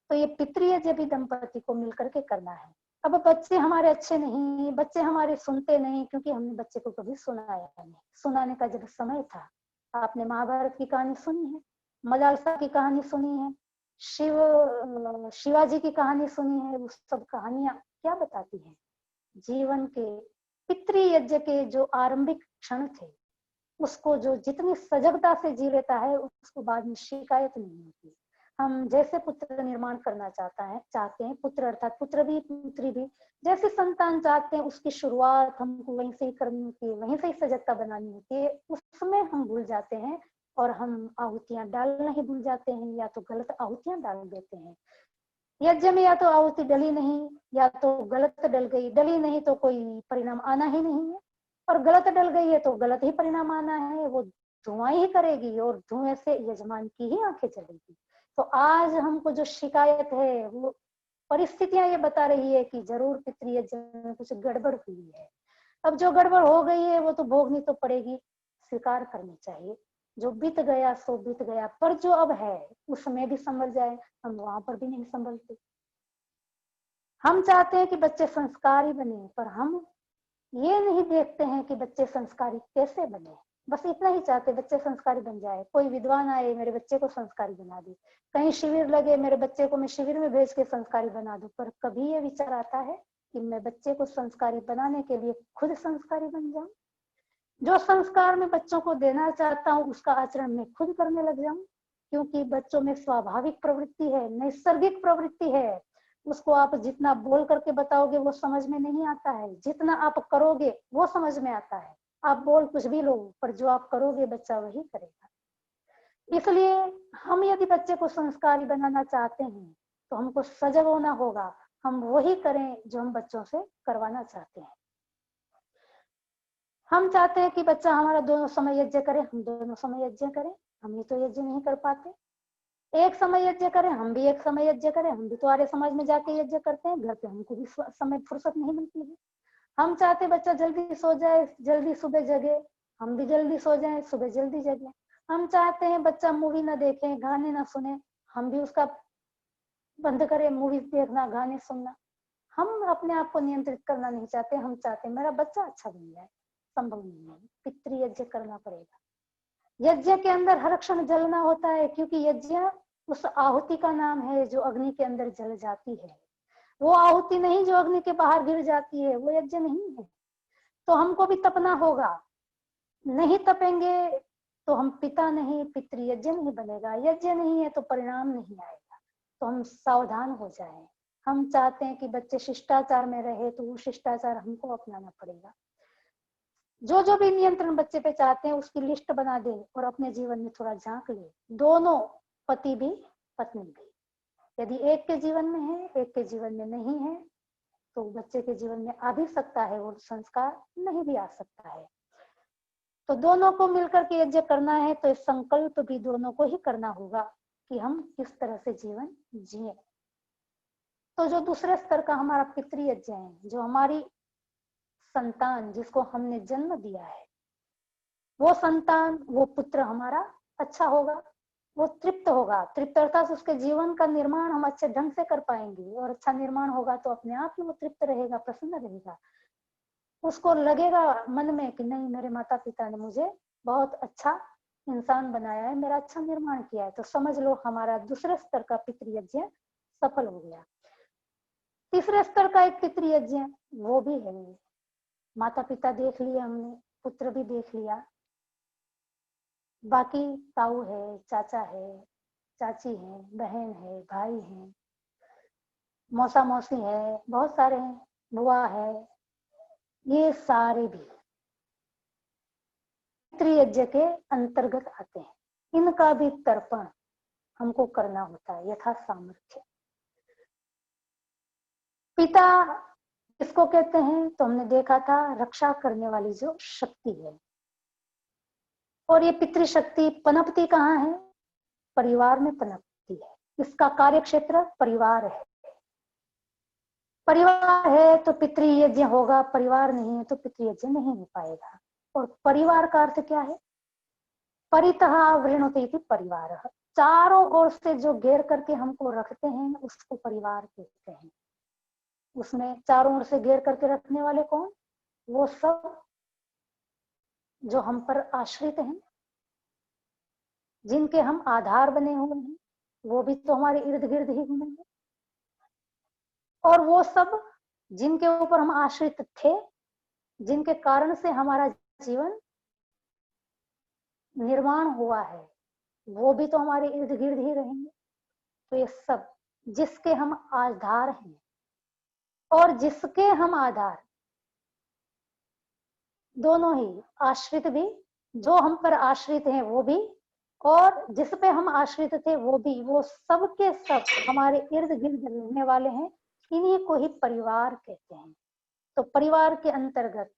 तो ये पितृयज्ञ भी दंपति को मिलकर के करना है। अब बच्चे हमारे अच्छे नहीं, बच्चे हमारे सुनते नहीं, क्योंकि हमने बच्चे को कभी सुनाया नहीं। सुनाने का जब समय था, आपने महाभारत की कहानी सुनी है, मलालसा की कहानी सुनी है, शिवाजी की कहानी सुनी है, वो सब कहानियां क्या बताती हैं? जीवन के पितृयज्ञ के जो आरंभिक क्षण थे, उसको जो जितनी सजगता से जी लेता है, उसको बाद में शिकायत नहीं होती। हम जैसे पुत्र निर्माण करना चाहते हैं, पुत्र अर्थात पुत्र भी पुत्री भी, जैसे संतान चाहते हैं, उसकी शुरुआत हमको वहीं से ही करनी होती है, वहीं से ही सजगता बनानी होती है। उसमें हम भूल जाते हैं और हम आहुतियां डालना ही भूल जाते हैं, या तो गलत आहुतियां डाल देते हैं। यज्ञ में या तो आहुति डली नहीं, या तो गलत डल गई, डली नहीं तो कोई परिणाम आना ही नहीं है, और गलत डल गई है तो गलत ही परिणाम आना है, वो धुआं ही करेगी, और धुएं से यजमान की ही आंखें चलेगी। तो आज हमको जो शिकायत है, वो परिस्थितियां ये बता रही है कि जरूर पितृयज्ञ में कुछ गड़बड़ हुई है। अब जो गड़बड़ हो गई है वो तो भोगनी तो पड़ेगी, स्वीकार करनी चाहिए। जो बीत गया सो बीत गया, पर जो अब है उसमें भी संभल जाए, हम वहां पर भी नहीं संभलते। हम चाहते हैं कि बच्चे संस्कारी बने, पर हम ये नहीं देखते हैं कि बच्चे संस्कारी कैसे बने। बस इतना ही चाहते, बच्चे संस्कारी बन जाए, कोई विद्वान आए मेरे बच्चे को संस्कारी बना दे, कहीं शिविर लगे मेरे बच्चे को मैं शिविर में भेज के संस्कारी बना दूं। पर कभी ये विचार आता है कि मैं बच्चे को संस्कारी बनाने के लिए खुद संस्कारी बन जाऊं, जो संस्कार मैं बच्चों को देना चाहता हूँ उसका आचरण मैं खुद करने लग जाऊं। क्योंकि बच्चों में स्वाभाविक प्रवृत्ति है, नैसर्गिक प्रवृत्ति है, उसको आप जितना बोल करके बताओगे वो समझ में नहीं आता है, जितना आप करोगे वो समझ में आता है। आप बोल कुछ भी लो, पर जो आप करोगे बच्चा वही करेगा। इसलिए हम यदि बच्चे को संस्कारी बनाना चाहते हैं तो हमको सजग होना होगा, हम वही करें जो हम बच्चों से करवाना चाहते हैं। हम चाहते हैं कि बच्चा हमारा दोनों समय यज्ञ करे, हम दोनों समय यज्ञ करें, हम ही तो यज्ञ नहीं कर पाते। एक समय यज्ञ करें, हम भी एक समय यज्ञ करें, हम भी तो आर्य समाज में जाके यज्ञ करते हैं, घर पे हमको भी समय फुर्सत नहीं मिलती है। हम चाहते बच्चा जल्दी सो जाए, जल्दी सुबह जगे, हम भी जल्दी सो जाए, सुबह जल्दी जगे। हम चाहते हैं बच्चा मूवी ना देखे, गाने ना सुने, हम भी उसका बंद करें मूवीज देखना, गाने सुनना। हम अपने आप को नियंत्रित करना नहीं चाहते, हम चाहते हैं मेरा बच्चा अच्छा बन जाए। संभव नहीं है, पितृयज्ञ करना पड़ेगा। यज्ञ के अंदर हर क्षण जलना होता है, क्योंकि यज्ञ उस आहुति का नाम है जो अग्नि के अंदर जल जाती है। वो आहुति नहीं जो अग्नि के बाहर गिर जाती है, वो यज्ञ नहीं है। तो हमको भी तपना होगा, नहीं तपेंगे तो हम पिता नहीं, पितृयज्ञ नहीं बनेगा। यज्ञ नहीं है तो परिणाम नहीं आएगा। तो हम सावधान हो जाएं। हम चाहते हैं कि बच्चे शिष्टाचार में रहे, तो वो शिष्टाचार हमको अपनाना पड़ेगा। जो जो भी नियंत्रण बच्चे पे चाहते हैं उसकी लिस्ट बना दे और अपने जीवन में थोड़ा झांक ले। दोनों, पति भी पत्नी भी। यदि एक के जीवन में है, एक के जीवन में नहीं है, तो बच्चे के जीवन में आ भी सकता है वो संस्कार, नहीं भी आ सकता है। तो दोनों को मिलकर के यज्ञ करना है, तो इस संकल्प भी दोनों को ही करना होगा कि हम किस तरह से जीवन जिए। तो जो दूसरे स्तर का हमारा पितृयज्ञ है, जो हमारी संतान जिसको हमने जन्म दिया है, वो संतान, वो पुत्र हमारा अच्छा होगा, वो तृप्त होगा। तृप्त अर्थात उसके जीवन का निर्माण हम अच्छे ढंग से कर पाएंगे, और अच्छा निर्माण होगा तो अपने आप ही वो तृप्त रहेगा, प्रसन्न रहेगा। उसको लगेगा मन में कि नहीं, मेरे माता पिता ने मुझे बहुत अच्छा इंसान बनाया है, मेरा अच्छा निर्माण किया है। तो समझ लो हमारा दूसरे स्तर का पितृयज्ञ सफल हो गया। तीसरे स्तर का एक पितृयज्ञ वो भी है, माता पिता देख लिए हमने, पुत्र भी देख लिया, बाकी ताऊ है, चाचा है, चाची है, बहन है, भाई है, मौसा मौसी है, बहुत सारे हैं, बुआ है, ये सारे भी पितृयज्ञ के अंतर्गत आते हैं। इनका भी तर्पण हमको करना होता है यथा सामर्थ्य। पिता इसको कहते हैं, तो हमने देखा था रक्षा करने वाली जो शक्ति है। और ये पितृशक्ति पनपती कहाँ है? परिवार में पनपती है। इसका कार्य क्षेत्र परिवार है। परिवार है तो पितृयज्ञ होगा, परिवार नहीं है तो पितृयज्ञ नहीं हो पाएगा। और परिवार का अर्थ क्या है? परितः वृणोते इति परिवार। चारों ओर से जो घेर करके हमको रखते हैं उसको परिवार कहते हैं। उसमें चारों ओर से घेर करके रखने वाले कौन? वो सब जो हम पर आश्रित हैं, जिनके हम आधार बने हुए हैं, वो भी तो हमारे इर्द गिर्द ही घूमेंगे। और वो सब जिनके ऊपर हम आश्रित थे, जिनके कारण से हमारा जीवन निर्माण हुआ है, वो भी तो हमारे इर्द गिर्द ही रहेंगे। तो ये सब जिसके हम आधार हैं और जिसके हम आधार, दोनों ही, आश्रित भी, जो हम पर आश्रित हैं वो भी, और जिस पे हम आश्रित थे वो भी, वो सब के सब हमारे इर्द गिर्द रहने वाले हैं। इन्हीं को ही परिवार कहते हैं। तो परिवार के अंतर्गत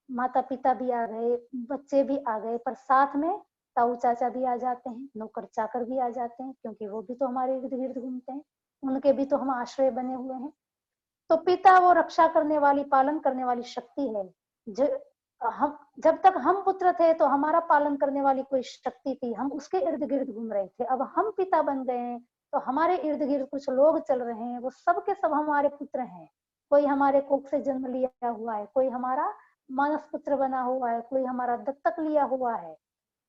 माता पिता भी आ गए, बच्चे भी आ गए, पर साथ में ताऊ चाचा भी आ जाते हैं, नौकर चाकर भी आ जाते हैं, क्योंकि वो भी तो हमारे इर्द गिर्द घूमते हैं, उनके भी तो हम आश्रय बने हुए हैं। तो पिता वो रक्षा करने वाली, पालन करने वाली शक्ति है। जो हम, जब तक हम पुत्र थे तो हमारा पालन करने वाली कोई शक्ति थी, हम उसके इर्द गिर्द घूम रहे थे। अब हम पिता बन गए हैं तो हमारे इर्द गिर्द कुछ लोग चल रहे हैं, वो सब के सब हमारे पुत्र हैं। कोई हमारे कोख से जन्म लिया हुआ है, कोई हमारा मानस पुत्र बना हुआ है, कोई हमारा दत्तक लिया हुआ है,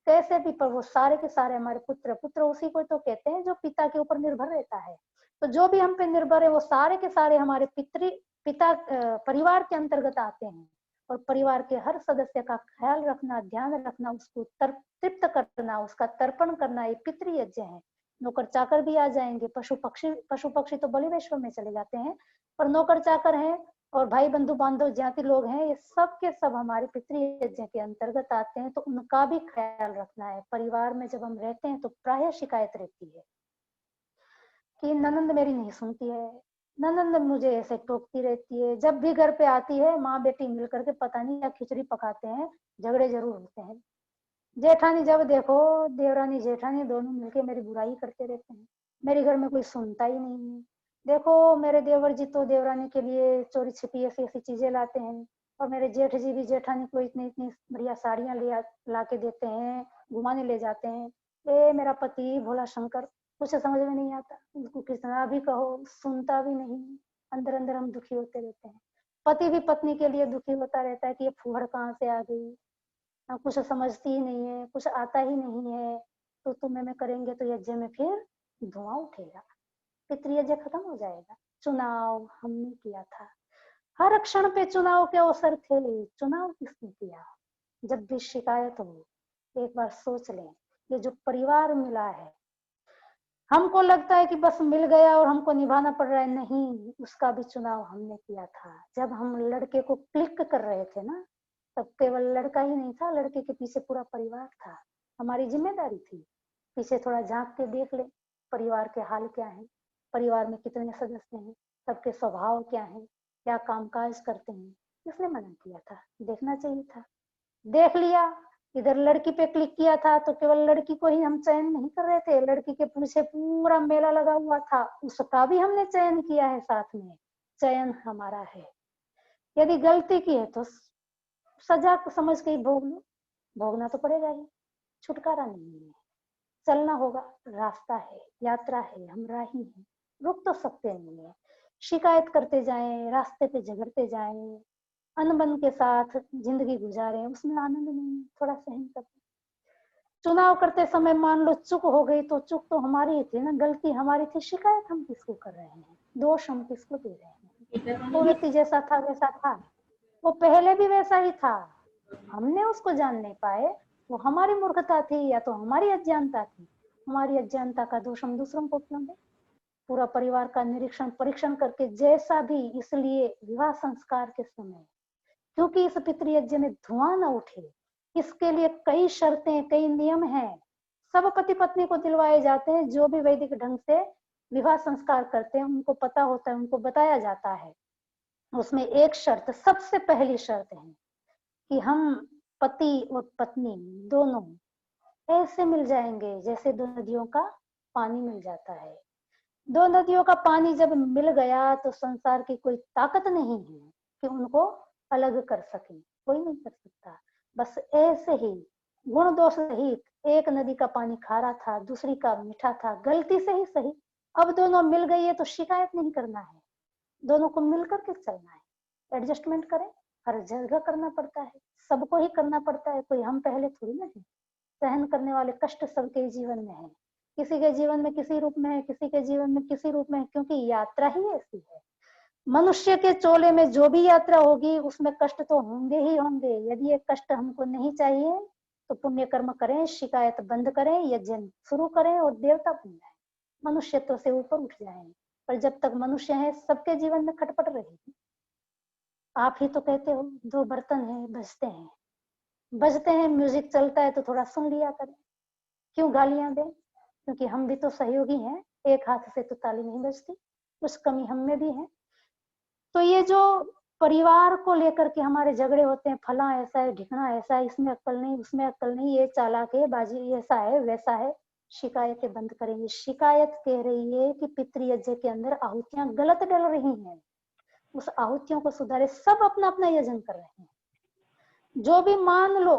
कैसे भी, पर वो सारे के सारे हमारे पुत्र। पुत्र उसी को तो कहते हैं जो पिता के ऊपर निर्भर रहता है। तो जो भी हम पे निर्भर है वो सारे के सारे हमारे पिता परिवार के अंतर्गत आते हैं। और परिवार के हर सदस्य का ख्याल रखना, ध्यान रखना, उसको तृप्त करना, उसका तर्पण करना, ये पितृयज्ञ है। नौकर चाकर भी आ जाएंगे, पशु पक्षी तो बलि वैश्व में चले जाते हैं, पर नौकर चाकर हैं और भाई बंधु बांधव ज्ञाति लोग हैं, ये सब के सब हमारे पितृयज्ञ के अंतर्गत आते हैं। तो उनका भी ख्याल रखना है। परिवार में जब हम रहते हैं तो प्रायः शिकायत रहती है कि ननंद मेरी नहीं सुनती है, ननंद मुझे ऐसे टोकती रहती है, जब भी घर पे आती है माँ बेटी मिल करके पता नहीं क्या खिचड़ी पकाते हैं, झगड़े जरूर होते हैं। जेठानी, जब देखो देवरानी जेठानी दोनों मिलके मेरी बुराई करते रहते हैं, मेरे घर में कोई सुनता ही नहीं है। देखो मेरे देवर जी तो देवरानी के लिए चोरी छिपी ऐसी ऐसी चीजें लाते हैं, और मेरे जेठ जी भी जेठानी को इतनी इतनी बढ़िया साड़ियां ला के देते हैं, घुमाने ले जाते हैं। ए मेरा पति भोला शंकर कुछ समझ में नहीं आता, उसको कितना भी कहो सुनता भी नहीं, अंदर अंदर हम दुखी होते रहते हैं। पति भी पत्नी के लिए दुखी होता रहता है कि ये फूहड़ कहाँ से आ गई, कुछ समझती ही नहीं है, कुछ आता ही नहीं है, तो तुम्हें में करेंगे तो यज्ञ में फिर धुआं उठेगा, पितृयज्ञ खत्म हो जाएगा। चुनाव हमने किया था, हर क्षण पे चुनाव के अवसर थे, चुनाव किसने किया? जब भी शिकायत हो एक बार सोच लें, ये जो परिवार मिला है, हमको लगता है कि बस मिल गया और हमको निभाना पड़ रहा है, नहीं, उसका भी चुनाव हमने किया था। जब हम लड़के को क्लिक कर रहे थे ना, तब केवल लड़का ही नहीं था, लड़के के पीछे पूरा परिवार था। हमारी जिम्मेदारी थी पीछे थोड़ा झांक के देख ले, परिवार के हाल क्या है, परिवार में कितने सदस्य हैं, सबके स्वभाव क्या है, क्या कामकाज करते हैं। किसने मना किया था? देखना चाहिए था, देख लिया। इधर लड़की पे क्लिक किया था तो केवल लड़की को ही हम चयन नहीं कर रहे थे, लड़की के पीछे पूरा मेला लगा हुआ था, उसका भी हमने चयन किया है साथ में। चयन हमारा है, यदि गलती की है तो सजा समझ के ही भोग लो, भोगना तो पड़ेगा ही, छुटकारा नहीं है, चलना होगा, रास्ता है, यात्रा है, हम राही हैं, रुक तो सकते नहीं है। शिकायत करते जाएं, रास्ते पे झगड़ते जाएं, अनबन के साथ जिंदगी गुजारें, उसमें आनंद नहीं, थोड़ा सहन करते। चुनाव करते समय मान लो चूक हो गई तो चूक तो हमारी ही थी ना, गलती हमारी थी, शिकायत हम किसको कर रहे हैं, दोष हम किसको दे रहे हैं? वो व्यक्ति जैसा था वैसा था, वो पहले भी वैसा ही था, हमने उसको जान नहीं पाए, वो हमारी मूर्खता थी या तो हमारी अज्ञानता थी। हमारी अज्ञानता का दोष हम दूसरों को क्यों दें? पूरा परिवार का निरीक्षण परीक्षण करके जैसा भी, इसलिए विवाह संस्कार के समय क्योंकि इस पितृयज्ञ में धुआं न उठे, इसके लिए कई शर्तें, कई नियम हैं, सब पति पत्नी को दिलवाए जाते हैं। जो भी वैदिक ढंग से विवाह संस्कार करते हैं उनको पता होता है, उनको बताया जाता है। उसमें एक शर्त, सबसे पहली शर्त है कि हम पति और पत्नी दोनों ऐसे मिल जाएंगे जैसे दो नदियों का पानी मिल जाता है। दो नदियों का पानी जब मिल गया तो संसार की कोई ताकत नहीं है कि उनको अलग कर सके, कोई नहीं कर सकता। बस ऐसे ही गुण दोष रहित एक नदी का पानी खारा था, दूसरी का मीठा था, गलती से ही सही, अब दोनों मिल गई है तो शिकायत नहीं करना है, दोनों को मिलकर के चलना है। एडजस्टमेंट करें, हर जगह करना पड़ता है, सबको ही करना पड़ता है, कोई हम पहले थोड़ी ना है। सहन करने वाले कष्ट सबके जीवन में है, किसी के जीवन में किसी रूप में है, किसी के जीवन में किसी रूप में है, क्योंकि यात्रा ही ऐसी है। मनुष्य के चोले में जो भी यात्रा होगी उसमें कष्ट तो होंगे ही होंगे। यदि ये कष्ट हमको नहीं चाहिए तो पुण्य कर्म करें, शिकायत बंद करें, यज्ञ शुरू करें और देवता बन जाए, मनुष्यत्व से ऊपर उठ जाएं। पर जब तक मनुष्य है सबके जीवन में खटपट रहेगी। आप ही तो कहते हो दो बर्तन है बजते हैं, म्यूजिक चलता है तो थोड़ा सुन लिया करें, क्यों गालियां दें? क्योंकि हम भी तो सहयोगी हैं, एक हाथ से तो ताली नहीं बजती, कुछ कमी हम में भी है। तो ये जो परिवार को लेकर के हमारे झगड़े होते हैं, फला ऐसा है, ढिकना ऐसा है, इसमें अक्ल नहीं, उसमें अक्ल नहीं, ये चालाक है, बाजी ऐसा है वैसा है, शिकायतें बंद करेंगे। शिकायत कह रही है कि पितृयज्ञ के अंदर आहुतियां गलत डल रही हैं, उस आहुतियों को सुधारे। सब अपना अपना यजन कर रहे हैं, जो भी मान लो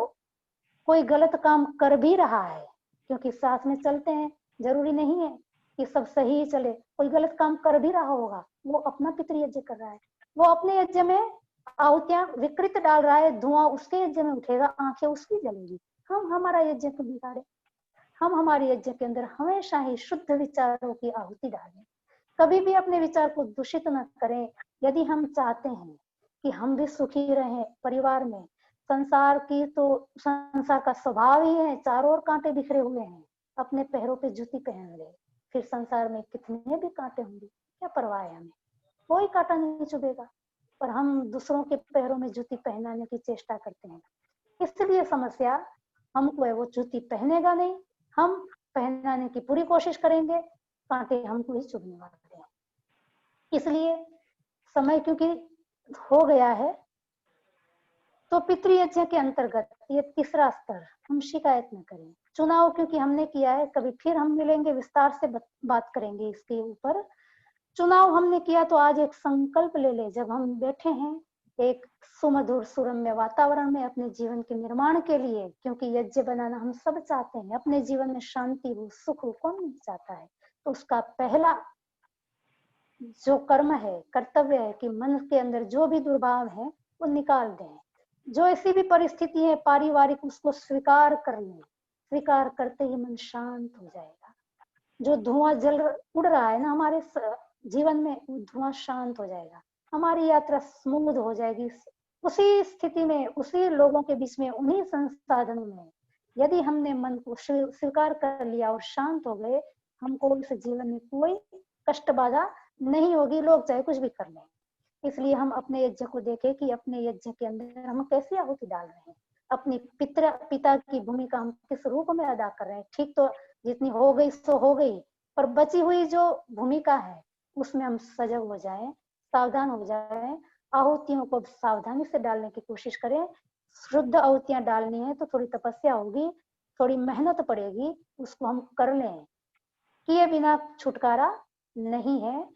कोई गलत काम कर भी रहा है, क्योंकि साथ में चलते हैं, जरूरी नहीं है कि सब सही ही चले, कोई गलत काम कर भी रहा होगा, वो अपना पितृयज्ञ कर रहा है, वो अपने यज्ञ में आहुतियां विकृत डाल रहा है, धुआं उसके यज्ञ में उठेगा, आंखें उसकी जलेगी। हम हमारा यज्ञ क्यों बिगाड़े? हम हमारे यज्ञ के अंदर हमेशा ही शुद्ध विचारों की आहुति डालें, कभी भी अपने विचार को दूषित न करें। यदि हम चाहते हैं कि हम भी सुखी रहें परिवार में, संसार की तो संसार का स्वभाव ही है, चारों ओर कांटे बिखरे हुए हैं, अपने पैरों पे जूती पहन ले, फिर संसार में कितने भी कांटे होंगे, क्या परवाह है हमें, कोई कांटा नहीं चुभेगा। पर हम दूसरों के पैरों में जूती पहनाने की चेष्टा करते हैं, इसलिए समस्या हमको है, वो जूती पहनेगा नहीं, हम पहनाने की पूरी कोशिश करेंगे, कांटे हमको ही चुभने वाले हैं। इसलिए समय क्योंकि हो गया है तो पितृयज्ञ के अंतर्गत ये तीसरा स्तर, हम शिकायत न करें। चुनाव क्योंकि हमने किया है, कभी फिर हम मिलेंगे, विस्तार से बात करेंगे इसके ऊपर। चुनाव हमने किया तो आज एक संकल्प ले ले, जब हम बैठे हैं एक सुमधुर सुरम्य वातावरण में अपने जीवन के निर्माण के लिए, क्योंकि यज्ञ बनाना हम सब चाहते हैं, अपने जीवन में शांति हो, सुख हो, कौन नहीं चाहता है। उसका पहला जो कर्म है, कर्तव्य है कि मन के अंदर जो भी दुर्भाव है वो निकाल दें। जो ऐसी भी परिस्थिति है पारिवारिक, उसको स्वीकार कर लें। स्वीकार करते ही मन शांत हो जाएगा। जो धुआं जल उड़ रहा है ना हमारे जीवन में, वो धुआं शांत हो जाएगा। हमारी यात्रा स्मूथ हो जाएगी। उसी स्थिति में, उसी लोगों के बीच में, उन्हीं संसाधनों में यदि हमने मन को स्वीकार कर लिया और शांत हो गए, हमको इस जीवन में कोई कष्ट बाधा नहीं होगी, लोग चाहे कुछ भी कर लें। इसलिए हम अपने यज्ञ को देखें कि अपने यज्ञ के अंदर हम कैसी आहुति डाल रहे हैं, अपनी पिता की भूमिका हम किस रूप में अदा कर रहे हैं। ठीक तो जितनी हो गई सो हो गई, पर बची हुई जो भूमिका है उसमें हम सजग हो जाएं, सावधान हो जाएं। आहुतियों को सावधानी से डालने की कोशिश करें। शुद्ध आहुतियां डालनी है तो थोड़ी तपस्या होगी, थोड़ी मेहनत पड़ेगी, उसको हम कर लें। किए बिना छुटकारा नहीं है।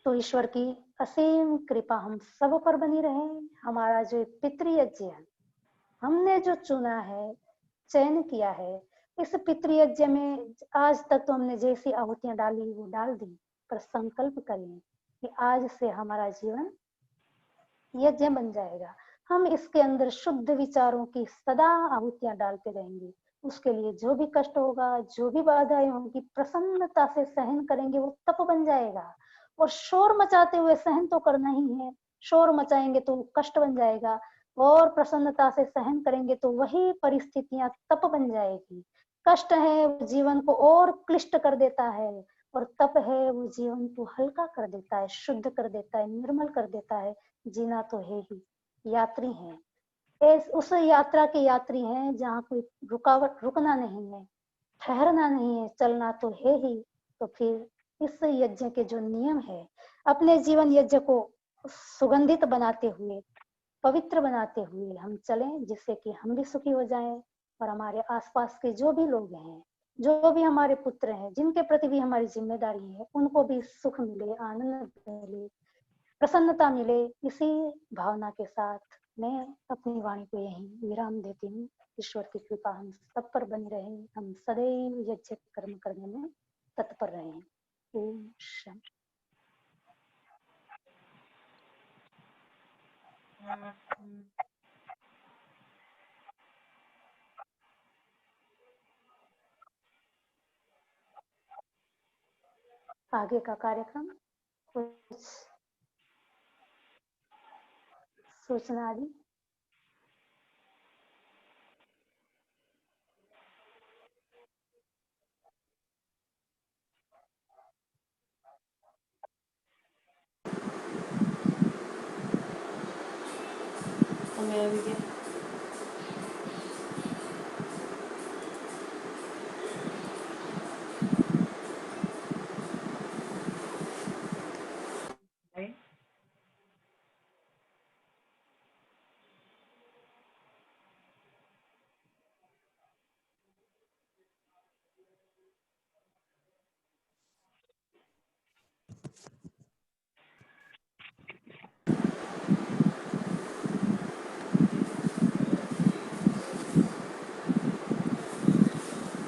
तो ईश्वर की असीम कृपा हम सब पर बनी रहे। हमारा जो पितृयज्ञ है, हमने जो चुना है, चयन किया है, इस पितृयज्ञ में आज तक तो हमने जैसी आहुतियां डाली वो डाल दी, पर संकल्प करें कि आज से हमारा जीवन यज्ञ बन जाएगा। हम इसके अंदर शुद्ध विचारों की सदा आहुतियां डालते रहेंगे। उसके लिए जो भी कष्ट होगा, जो भी बाधाएं होंगी, प्रसन्नता से सहन करेंगे, वो तप बन जाएगा। और शोर मचाते हुए सहन तो करना ही है। शोर मचाएंगे तो कष्ट बन जाएगा, और प्रसन्नता से सहन करेंगे तो वही परिस्थितियां तप बन जाएगी। कष्ट है वो जीवन को और क्लिष्ट कर देता है, और तप है वो जीवन को हल्का कर देता है, शुद्ध कर देता है, निर्मल कर देता है। जीना तो है ही, यात्री हैं। उस यात्रा के यात्री हैं जहाँ कोई रुकना नहीं है, ठहरना नहीं है, चलना तो है ही। तो फिर इस यज्ञ के जो नियम है, अपने जीवन यज्ञ को सुगंधित बनाते हुए, पवित्र बनाते हुए हम चलें, जिससे कि हम भी सुखी हो जाएं और हमारे आसपास के जो भी लोग हैं, जो भी हमारे पुत्र हैं, जिनके प्रति भी हमारी जिम्मेदारी है, उनको भी सुख मिले, आनंद मिले, प्रसन्नता मिले। इसी भावना के साथ मैं अपनी वाणी को यहीं विराम देती हूँ। ईश्वर की कृपा हम सब पर बनी रहे। हम सदैव यज्ञ कर्म करने में तत्पर रहे। ओम शांति। आगे का कार्यक्रम कुछ सूचना आदि।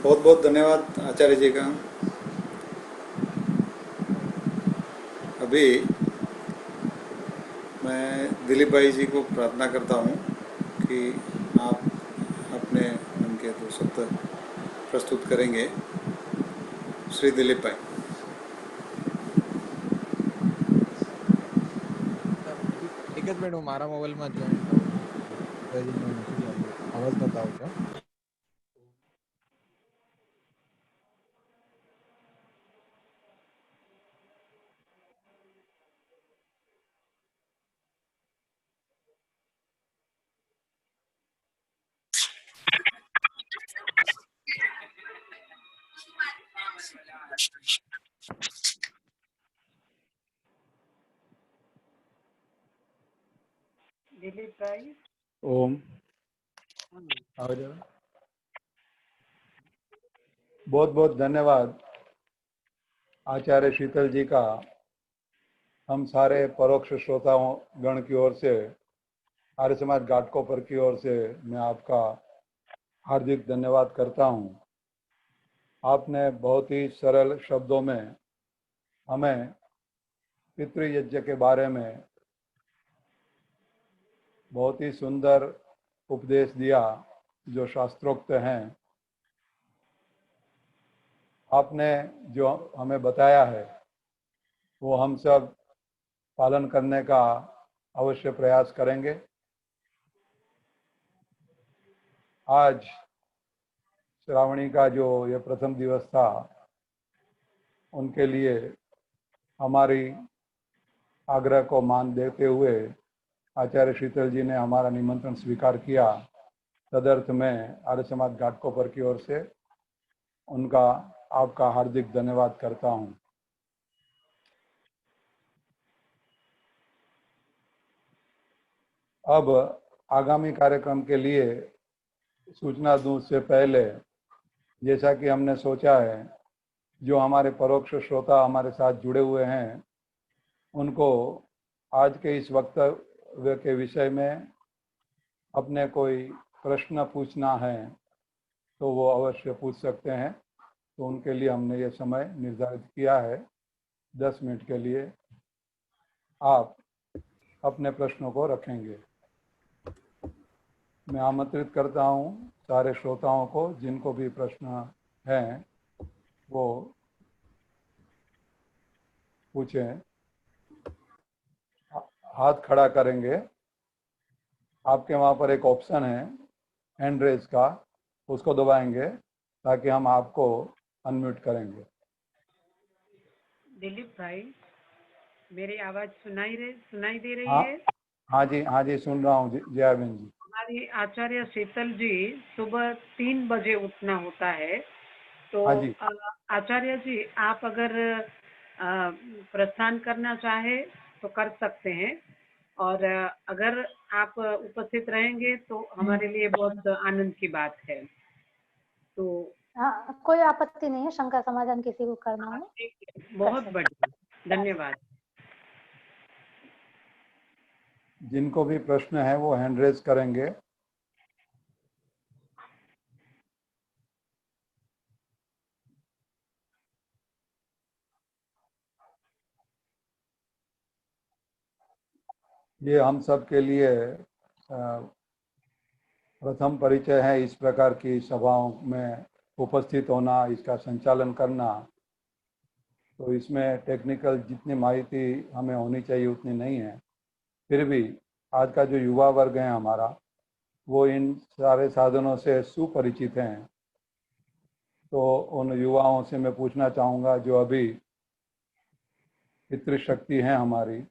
बहुत बहुत धन्यवाद आचार्य जी का। अभी मैं दिलीप भाई जी को प्रार्थना करता हूँ कि आप अपने मन के दो शब्द प्रस्तुत करेंगे। श्री दिलीप भाई। एक જ મિનિટ, હું મારા મોબાઈલમાં જોઈન થાઉં છું. મેસેજ આવ્યો, અવાજ નતો આવતો. दिलीप भाई। ओम। આવે છે? बहुत बहुत धन्यवाद आचार्य शीतल जी का हम सारे परोक्ष श्रोताओं गण की ओर से, आर्य समाज घाटकोपर की ओर से मैं आपका हार्दिक धन्यवाद करता हूं। आपने बहुत ही सरल शब्दों में हमें पितृयज्ञ के बारे में बहुत ही सुंदर उपदेश दिया जो शास्त्रोक्त हैं। आपने जो हमें बताया है वो हम सब पालन करने का अवश्य प्रयास करेंगे। आज श्रावणी का जो ये प्रथम दिवस था उनके लिए हमारी आग्रह को मान देते हुए आचार्य शीतल जी ने हमारा निमंत्रण स्वीकार किया। तदर्थ में आर्य समाज घाटकोपर की ओर से उनका आपका हार्दिक धन्यवाद करता हूं। अब आगामी कार्यक्रम के लिए सूचना दूं उससे पहले जैसा कि हमने सोचा है जो हमारे परोक्ष श्रोता हमारे साथ जुड़े हुए हैं उनको आज के इस वक्तव्य के विषय में अपने कोई प्रश्न पूछना है तो वो अवश्य पूछ सकते हैं। तो उनके लिए हमने ये समय निर्धारित किया है 10 मिनट के लिए आप अपने प्रश्नों को रखेंगे। मैं आमंत्रित करता हूं सारे श्रोताओं को जिनको भी प्रश्न हैं वो पूछें। हाथ खड़ा करेंगे। आपके वहाँ पर एक ऑप्शन है हैंड रेज का, उसको दबाएंगे ताकि हम आपको अनम्यूट करेंगे। दिलीप भाई, मेरी आवाज सुनाई दे रही हाँ है? हाँ जी सुन रहा हूँ जया बहन जी। हमारी आचार्य शीतल जी सुबह 3 बजे उठना होता है, तो हाँ जी आचार्य जी आप अगर प्रस्थान करना चाहे तो कर सकते हैं, और अगर आप उपस्थित रहेंगे तो हमारे लिए बहुत आनंद की बात है। तो हाँ, कोई आपत्ति नहीं है, शंका समाधान किसी को करना हो। बहुत बढ़िया, धन्यवाद। जिनको भी प्रश्न है वो हैंड रेज करेंगे। ये हम सब के लिए प्रथम परिचय है इस प्रकार की सभाओं में उपस्थित होना, इसका संचालन करना। तो इसमें टेक्निकल जितनी माहिती हमें होनी चाहिए उतनी नहीं है। फिर भी आज का जो युवा वर्ग है हमारा वो इन सारे साधनों से सुपरिचित हैं। तो उन युवाओं से मैं पूछना चाहूँगा जो अभी पितृशक्ति हैं हमारी,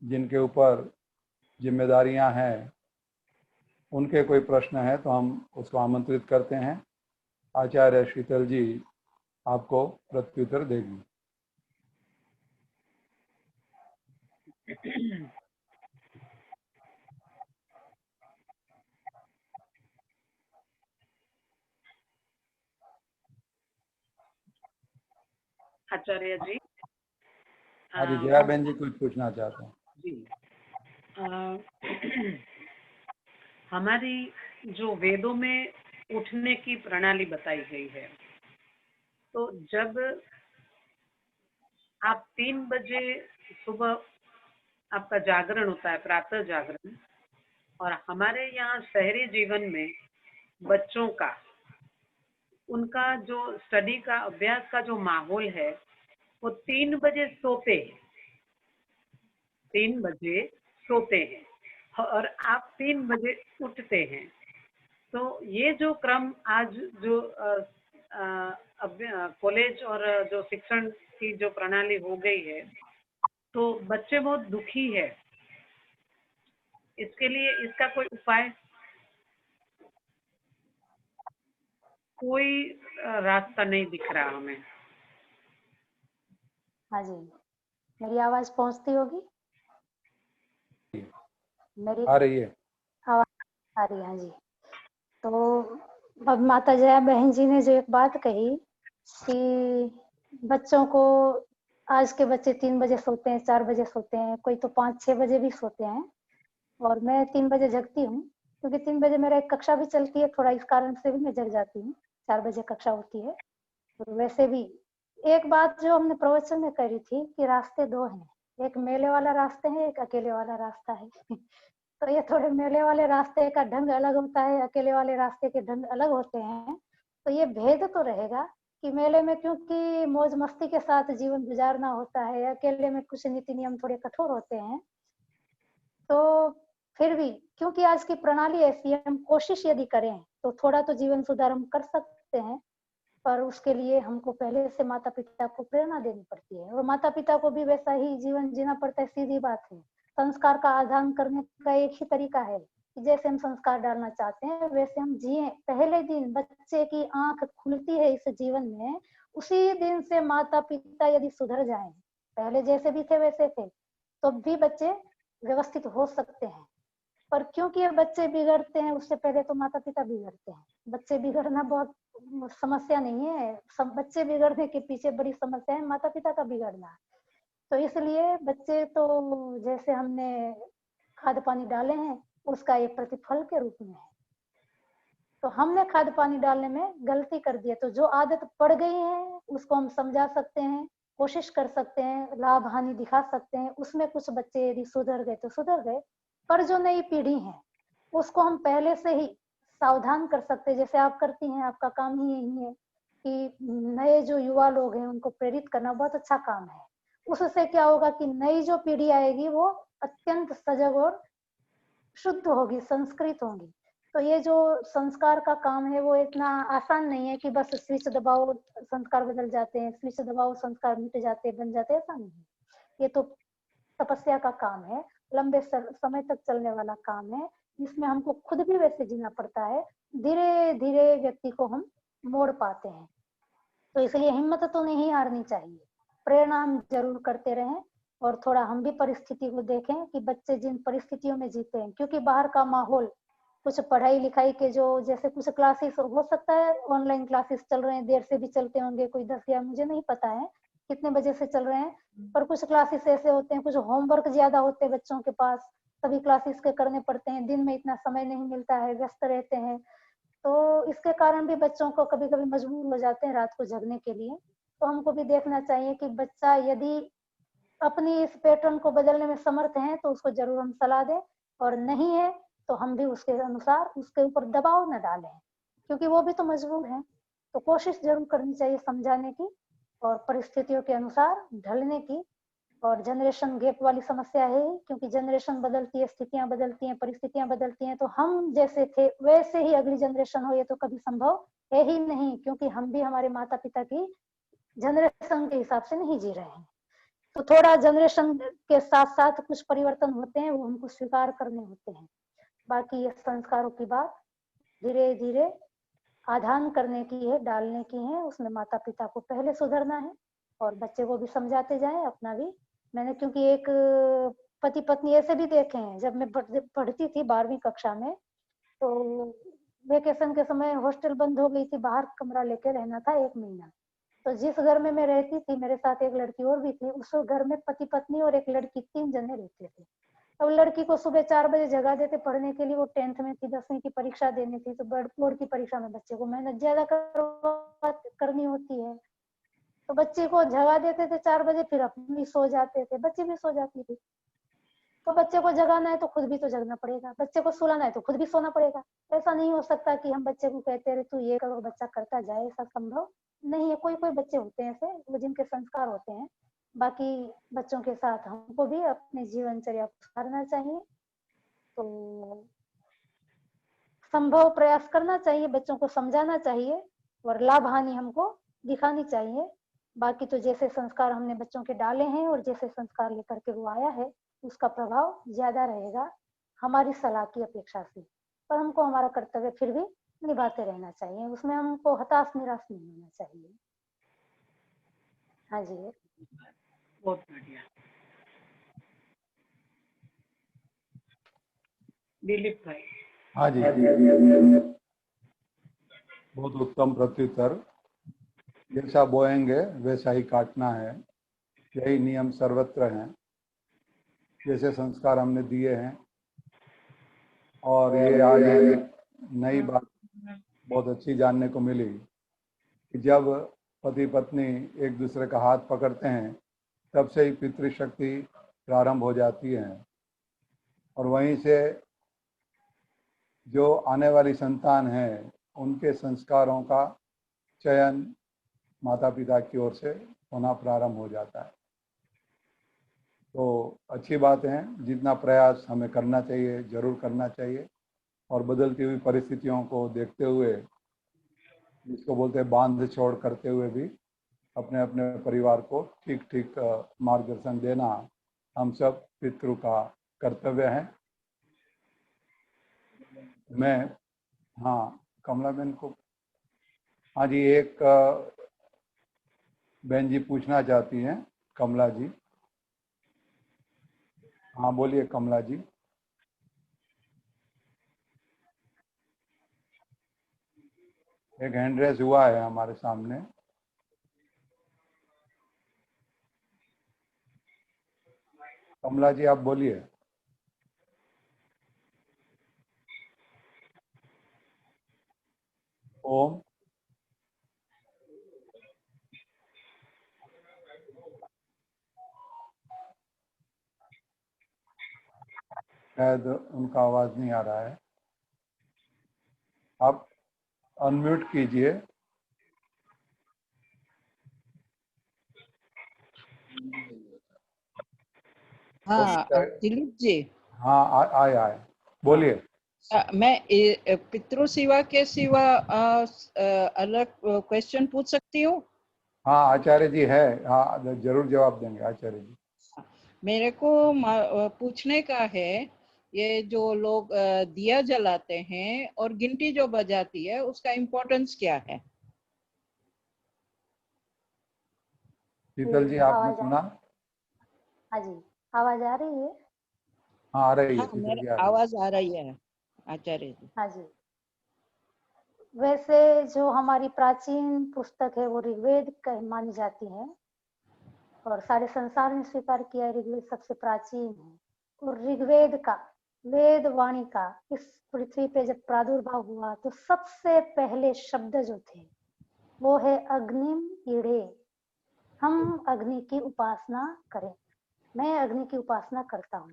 जिनके ऊपर जिम्मेदारियां हैं, उनके कोई प्रश्न है तो हम उसको आमंत्रित करते हैं। आचार्य शीतल जी आपको प्रत्युत्तर देगी। आचार्य जी, हाँ जी जया बहन जी कुछ पूछना चाहते हैं। जी, हमारी जो वेदों में उठने की प्रणाली बताई गई है, तो जब आप 3 बजे सुबह आपका जागरण होता है, प्रातः जागरण, और हमारे यहाँ शहरी जीवन में बच्चों का, उनका जो स्टडी का, अभ्यास का जो माहौल है वो 3 बजे सोते हैं, 3 बजे सोते हैं और आप 3 बजे उठते हैं। तो ये जो क्रम आज जो कॉलेज और जो शिक्षण की जो प्रणाली हो गई है, तो बच्चे बहुत दुखी है। इसके लिए इसका कोई उपाय, कोई रास्ता नहीं दिख रहा हमें। हाँ जी, मेरी आवाज पहुंचती होगी? मेरी आ रही है? आवाज आ रही है? हाँ जी। तो अब माता जया बहन जी ने जो एक बात कही कि बच्चों को, आज के बच्चे 3 बजे सोते हैं, 4 बजे सोते हैं, कोई तो 5-6 बजे भी सोते हैं, और मैं 3 बजे जगती हूँ क्योंकि 3 बजे मेरा एक कक्षा भी चलती है, थोड़ा इस कारण से भी मैं जग जाती हूँ। 4 बजे कक्षा होती है तो वैसे भी एक बात जो हमने प्रवचन में करी थी कि रास्ते दो हैं, एक मेले वाला रास्ते है, एक अकेले वाला रास्ता है। तो ये थोड़े मेले वाले रास्ते का ढंग अलग होता है, अकेले वाले रास्ते के ढंग अलग होते हैं। तो ये भेद तो रहेगा कि मेले में क्योंकि मौज मस्ती के साथ जीवन गुजारना होता है, अकेले में कुछ नीति नियम थोड़े कठोर होते हैं। तो फिर भी क्योंकि आज की प्रणाली ऐसी है, हम कोशिश यदि करें तो थोड़ा तो जीवन सुधार हम कर सकते हैं, पर उसके लिए हमको पहले से माता पिता को प्रेरणा देनी पड़ती है, और माता पिता को भी वैसा ही जीवन जीना पड़ता है। सीधी बात है, संस्कार का आदान करने का एक ही तरीका है कि जैसे हम संस्कार डालना चाहते हैं वैसे हम जिए। पहले दिन बच्चे की आंख खुलती है इस जीवन में, उसी दिन से माता पिता यदि सुधर जाएं, पहले जैसे भी थे वैसे थे, तो भी बच्चे व्यवस्थित हो सकते हैं। पर क्योंकि ये बच्चे बिगड़ते हैं, उससे पहले तो माता पिता बिगड़ते हैं। बच्चे बिगड़ना बहुत समस्या नहीं है, सब बच्चे बिगड़ने के पीछे बड़ी समस्या है माता पिता का बिगड़ना। तो इसलिए बच्चे तो जैसे हमने खाद पानी डाले हैं उसका एक प्रतिफल के रूप में है। तो हमने खाद पानी डालने में गलती कर दी है, तो जो आदत पड़ गई है उसको हम समझा सकते हैं, कोशिश कर सकते हैं, लाभ हानि दिखा सकते हैं। उसमें कुछ बच्चे यदि सुधर गए तो सुधर गए, पर जो नई पीढ़ी है उसको हम पहले से ही सावधान कर सकते हैं। जैसे आप करती हैं, आपका काम ही यही है कि नए जो युवा लोग हैं उनको प्रेरित करना, बहुत अच्छा काम है। उससे क्या होगा कि नई जो पीढ़ी आएगी वो अत्यंत सजग और शुद्ध होगी, संस्कृत होगी। तो ये जो संस्कार का काम है वो इतना आसान नहीं है कि बस स्विच दबाओ संस्कार बदल जाते हैं, स्विच दबाओ संस्कार मिट जाते बन जाते, ऐसा नहीं है। ये तो तपस्या का काम है, लंबे समय तक चलने वाला काम है, जिसमें हमको खुद भी वैसे जीना पड़ता है। धीरे धीरे व्यक्ति को हम मोड़ पाते हैं। तो इसलिए हिम्मत तो नहीं हारनी चाहिए, प्रेरणा हम जरूर करते रहें, और थोड़ा हम भी परिस्थिति को देखें कि बच्चे जिन परिस्थितियों में जीते हैं, क्योंकि बाहर का माहौल कुछ पढ़ाई लिखाई के जो जैसे कुछ क्लासेस हो सकता है ऑनलाइन क्लासेस चल रहे हैं, देर से भी चलते होंगे, कोई 10 या मुझे नहीं पता है कितने बजे से चल रहे हैं, पर कुछ क्लासेस ऐसे होते हैं, कुछ होमवर्क ज्यादा होते हैं बच्चों के पास, सभी क्लासेस के करने पड़ते हैं, दिन में इतना समय नहीं मिलता है, व्यस्त रहते हैं। तो इसके कारण भी बच्चों को कभी कभी मजबूर हो जाते हैं रात को जगने के लिए। तो हमको भी देखना चाहिए कि बच्चा यदि अपनी इस पैटर्न को बदलने में समर्थ है तो उसको जरूर हम सलाह दें, और नहीं है तो हम भी उसके अनुसार उसके ऊपर दबाव न डालें, क्योंकि वो भी तो मजबूर है। तो कोशिश जरूर करनी चाहिए समझाने की और परिस्थितियों के अनुसार ढलने की। और जनरेशन गैप वाली समस्या है, क्योंकि जनरेशन बदलती है, स्थितियां बदलती हैं, परिस्थितियां बदलती हैं, तो हम जैसे थे वैसे ही अगली जनरेशन हो ये तो कभी संभव है ही नहीं, क्योंकि हम भी हमारे माता पिता की जनरेशन के हिसाब से नहीं जी रहे हैं। तो थोड़ा जनरेशन के साथ साथ कुछ परिवर्तन होते हैं, वो हमको स्वीकार करने होते हैं। बाकी ये संस्कारों की बात धीरे धीरे आधान करने की है, डालने की है, उसमें माता पिता को पहले सुधरना है और बच्चे को भी समझाते जाएं, अपना भी। मैंने क्योंकि एक पति पत्नी ऐसे भी देखे हैं, जब मैं पढ़ती थी 12वीं कक्षा में, तो वेकेशन के समय हॉस्टल बंद हो गई थी, बाहर कमरा लेके रहना था 1 महीना। तो जिस घर में मैं रहती थी, मेरे साथ एक लड़की और भी थी, उस घर में पति पत्नी और एक लड़की 3 जने रहते थे। अब लड़की को सुबह 4 बजे जगा देते पढ़ने के लिए, वो 10th में थी, 10वीं की परीक्षा देनी थी, तो बोर्ड की परीक्षा में बच्चे को मेहनत ज्यादा करनी होती है, तो बच्चे को जगा देते थे 4 बजे, फिर अपनी भी सो जाते थे, बच्चे भी सो जाती थी। तो बच्चे को जगाना है तो खुद भी तो जगना पड़ेगा, बच्चे को सुलाना है तो खुद भी सोना पड़ेगा। ऐसा नहीं हो सकता कि हम बच्चे को कहते रहे तू ये करो, बच्चा करता जाए, ऐसा संभव नहीं है। कोई कोई बच्चे होते हैं ऐसे, वो जिनके संस्कार होते हैं। बाकी बच्चों के साथ हमको भी अपने जीवनचर्या को सुधारना चाहिए, तो संभव प्रयास करना चाहिए, बच्चों को समझाना चाहिए और लाभ हानि हमको दिखानी चाहिए। बाकी तो जैसे संस्कार हमने बच्चों के डाले हैं और जैसे संस्कार लेकर के वो आया है, उसका प्रभाव ज्यादा रहेगा हमारी सलाह की अपेक्षा से, पर हमको हमारा कर्तव्य फिर भी निभाते रहना चाहिए, उसमें हमको हताश निराश नहीं होना चाहिए। हाँ जी, बहुत बढ़िया। दिलीप भाई। हाँ जी, बहुत उत्तम प्रत्युत्तर। जैसा बोएंगे वैसा ही काटना है, यही नियम सर्वत्र हैं। जैसे संस्कार हमने दिए हैं, और ये आज एक नई बात बहुत अच्छी जानने को मिली कि जब पति पत्नी एक दूसरे का हाथ पकड़ते हैं, तब से ही पितृशक्ति प्रारंभ हो जाती है। और वहीं से जो आने वाली संतान है उनके संस्कारों का चयन माता पिता की ओर से होना प्रारंभ हो जाता है। तो अच्छी बात है, जितना प्रयास हमें करना चाहिए जरूर करना चाहिए, और बदलती हुई परिस्थितियों को देखते हुए, जिसको बोलते हैं बांध छोड़ करते हुए भी अपने अपने परिवार को ठीक ठीक मार्गदर्शन देना हम सब पितृ का कर्तव्य है। मैं हाँ कमला बहन को, हाँ जी, एक बहन जी पूछना चाहती हैं, कमला जी। हाँ बोलिए कमला जी। एक हैंड रेस हुआ है हमारे सामने। कमला जी आप बोलिए। ओम। शायद उनका आवाज नहीं आ रहा है, आप अनम्यूट कीजिए। हाँ दिलीप जी। हाँ आए बोलिए। मैं पितृ सेवा के सिवा अलग क्वेश्चन पूछ सकती हूँ? हाँ आचार्य जी है, हाँ जरूर जवाब देंगे आचार्य जी। मेरे को पूछने का है, ये जो लोग दिया जलाते हैं और घंटी जो बजाती है उसका इम्पोर्टेंस क्या है? शीतल जी आपने सुना? हाँ जी, आवाज आ रही है? हाँ आ रही है। हाँ मेरे आवाज आ रही है आचार्य जी। हाँ जी। वैसे जो हमारी प्राचीन पुस्तक है वो ऋग्वेद मानी जाती है, और सारे संसार ने स्वीकार किया है ऋग्वेद सबसे प्राचीन है। और ऋग्वेद का, वेद वाणी का इस पृथ्वी पे जब प्रादुर्भाव हुआ तो सबसे पहले शब्द जो थे वो है अग्निम ईड़े, हम अग्नि की उपासना करें, मैं अग्नि की उपासना करता हूँ।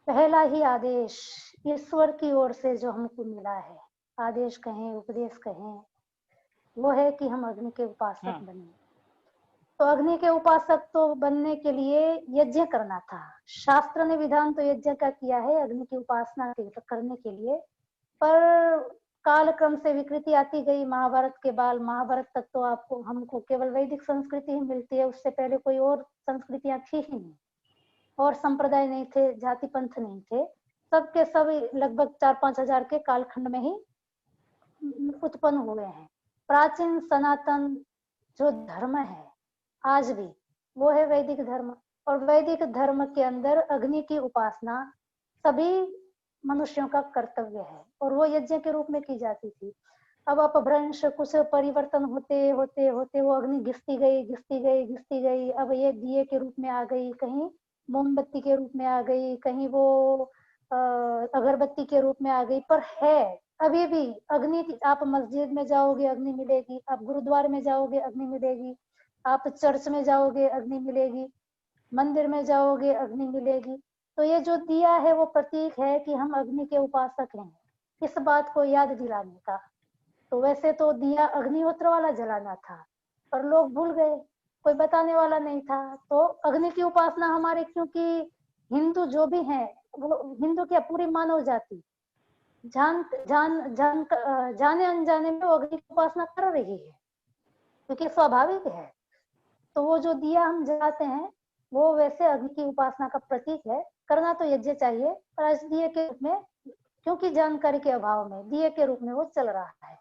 पहला ही आदेश ईश्वर की ओर से जो हमको मिला है, आदेश कहें उपदेश कहें, वो है कि हम अग्नि के उपासक बने। तो अग्नि के उपासक तो बनने के लिए यज्ञ करना था। शास्त्र ने विधान तो यज्ञ का किया है अग्नि की उपासना करने के लिए, पर काल क्रम से विकृति आती गई। महाभारत के बाद महाभारत तक तो आपको हमको केवल वैदिक संस्कृति ही मिलती है, उससे पहले कोई और संस्कृतियां थी ही नहीं, और संप्रदाय नहीं थे, जाति पंथ नहीं थे, सबके सब लगभग 4-5 हजार के कालखंड में ही उत्पन्न हुए हैं। प्राचीन सनातन जो धर्म है आज भी वो है वैदिक धर्म, और वैदिक धर्म के अंदर अग्नि की उपासना सभी मनुष्यों का कर्तव्य है, और वो यज्ञ के रूप में की जाती थी। अब अपभ्रंश कुछ परिवर्तन होते होते होते वो अग्नि घिसती गई, अब ये दिए के रूप में आ गई, कहीं मोमबत्ती के रूप में आ गई, कहीं वो अगरबत्ती के रूप में आ गई, पर है अभी भी अग्नि। आप मस्जिद में जाओगे अग्नि मिलेगी, आप गुरुद्वारे में जाओगे अग्नि मिलेगी, आप चर्च में जाओगे अग्नि मिलेगी, मंदिर में जाओगे अग्नि मिलेगी। तो ये जो दिया है वो प्रतीक है कि हम अग्नि के उपासक हैं, इस बात को याद दिलाने का। तो वैसे तो दिया अग्निहोत्र वाला जलाना था, पर लोग भूल गए, कोई बताने वाला नहीं था। तो अग्नि की उपासना हमारे, क्योंकि हिंदू जो भी हैं, वो हिंदू क्या पूरी मानव जाति जाने अनजाने में वो अग्नि की उपासना कर रही है, क्योंकि स्वाभाविक है। तो वो जो दिया हम जलाते हैं वो वैसे अग्नि की उपासना का प्रतीक है। करना तो यज्ञ चाहिए, पर आज दिए के रूप में, क्योंकि जानकारी के अभाव में दिए के रूप में वो चल रहा है।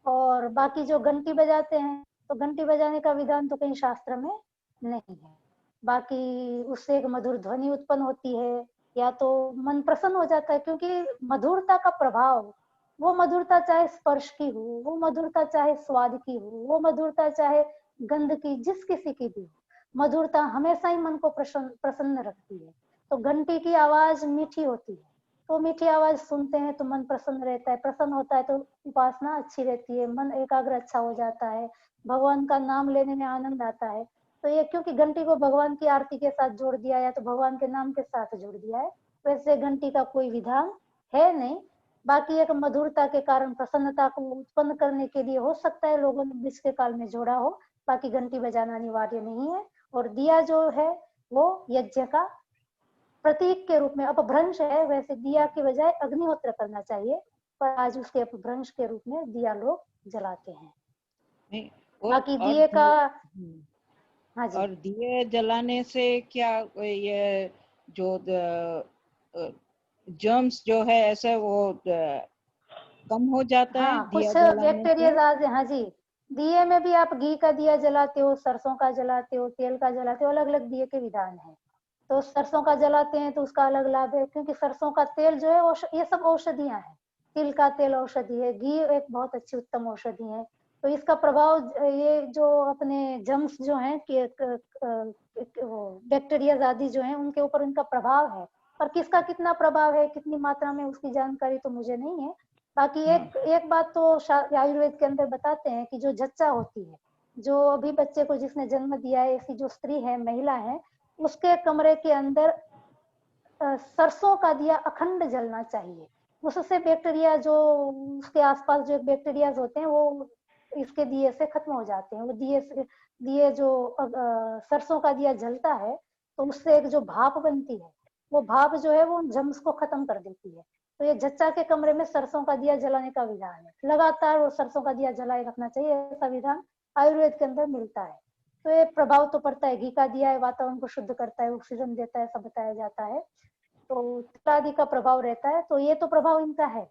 और बाकी जो घंटी बजाते हैं, तो घंटी बजाने का विधान तो कहीं शास्त्र में नहीं है। बाकी उससे एक मधुर ध्वनि उत्पन्न होती है, या तो मन प्रसन्न हो जाता है, क्योंकि मधुरता का प्रभाव, वो मधुरता चाहे स्पर्श की हो, वो मधुरता चाहे स्वाद की हो, वो मधुरता चाहे गंध की, जिस किसी की भी हो, मधुरता हमेशा ही मन को प्रसन्न रखती है। तो घंटी की आवाज मीठी होती है, तो तो मीठी आवाज सुनते हैं तो मन प्रसन्न रहता है, प्रसन्न होता है तो उपासना अच्छी रहती है, मन एकाग्र अच्छा हो जाता है, भगवान का नाम लेने में आनंद आता है। तो ये क्योंकि घंटी को भगवान की आरती के साथ जोड़ दिया है, तो भगवान के नाम के साथ जोड़ दिया है, वैसे घंटी का कोई विधान है नहीं। बाकी एक मधुरता के कारण प्रसन्नता को उत्पन्न करने के लिए हो सकता है लोगों ने बीच के काल में जोड़ा हो, बाकी घंटी बजाना अनिवार्य नहीं है। और दिया जो है वो यज्ञ का प्रतीक के रूप में अपभ्रंश है, वैसे दिया के बजाय अग्निहोत्र करना चाहिए, पर आज उसके अपभ्रंश के रूप में दिया लोग जलाते हैं। नहीं, बाकी दिए का हाँ जी, और दिए जलाने से क्या ये जो जर्म्स जो है ऐसे वो कम हो जाता है हाँ कुछ दिया जलाने बैक्टीरिया से? हाँ जी, दिए में भी आप घी का दिया जलाते हो, सरसों का जलाते हो, तेल का जलाते हो, अलग अलग दिए के विधान है। तो सरसों का जलाते हैं तो उसका अलग लाभ है, क्योंकि सरसों का तेल जो है ये सब औषधियां हैं। तिल का तेल औषधि है, घी एक बहुत अच्छी उत्तम औषधि है। तो इसका प्रभाव ये जो अपने जम्स जो हैं कि बैक्टीरिया आदि जो हैं उनके ऊपर उनका प्रभाव है, पर किसका कितना प्रभाव है, कितनी मात्रा में, उसकी जानकारी तो मुझे नहीं है। बाकी एक बात तो आयुर्वेद के अंदर बताते हैं कि जो जच्चा होती है, जो अभी बच्चे को जिसने जन्म दिया है, ऐसी जो स्त्री है, महिला है, उसके कमरे के अंदर सरसों का दिया अखंड जलना चाहिए। उससे बैक्टीरिया जो उसके आसपास जो बैक्टीरिया होते हैं वो इसके दिए से खत्म हो जाते हैं। वो दिए जो सरसों का दिया जलता है तो उससे एक जो भाप बनती है, वो भाप जो है वो जम्स को खत्म कर देती है। तो ये जच्चा के कमरे में सरसों का दिया जलाने का विधान है, लगातार वो सरसों का दिया जलाए रखना चाहिए, ऐसा विधान आयुर्वेद के अंदर मिलता है। तो ये प्रभाव तो पड़ता है, घी का दिया है, वातावरण को शुद्ध करता है, ऑक्सीजन देता है, सब बताया जाता है, तो तिल आदि का प्रभाव रहता है। तो ये तो प्रभाव इनका है,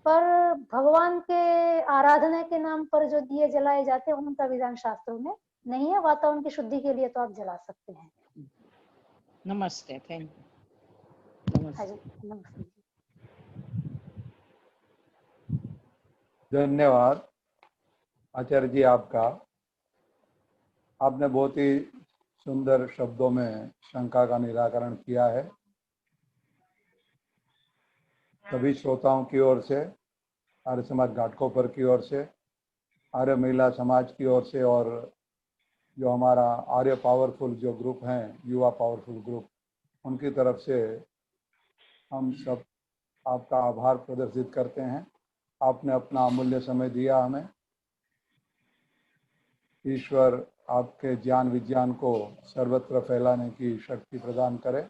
पर भगवान के आराधना के नाम पर जो दिए जलाए जाते हैं उनका विधान शास्त्रों में नहीं है। वातावरण की शुद्धि के लिए तो आप जला सकते हैं। नमस्ते, थैंक यू। हाँ जी, नमस्ते। धन्यवाद आचार्य जी आपका। आपने बहुत ही सुंदर शब्दों में शंका का निराकरण किया है। सभी श्रोताओं की ओर से, आर्य समाज घाटकोपर की ओर से, आर्य महिला समाज की ओर से, और जो हमारा आर्य पावरफुल जो ग्रुप हैं, युवा पावरफुल ग्रुप, उनकी तरफ से हम सब आपका आभार प्रदर्शित करते हैं। आपने अपना अमूल्य समय दिया हमें। ईश्वर आपके ज्ञान विज्ञान को सर्वत्र फैलाने की शक्ति प्रदान करे।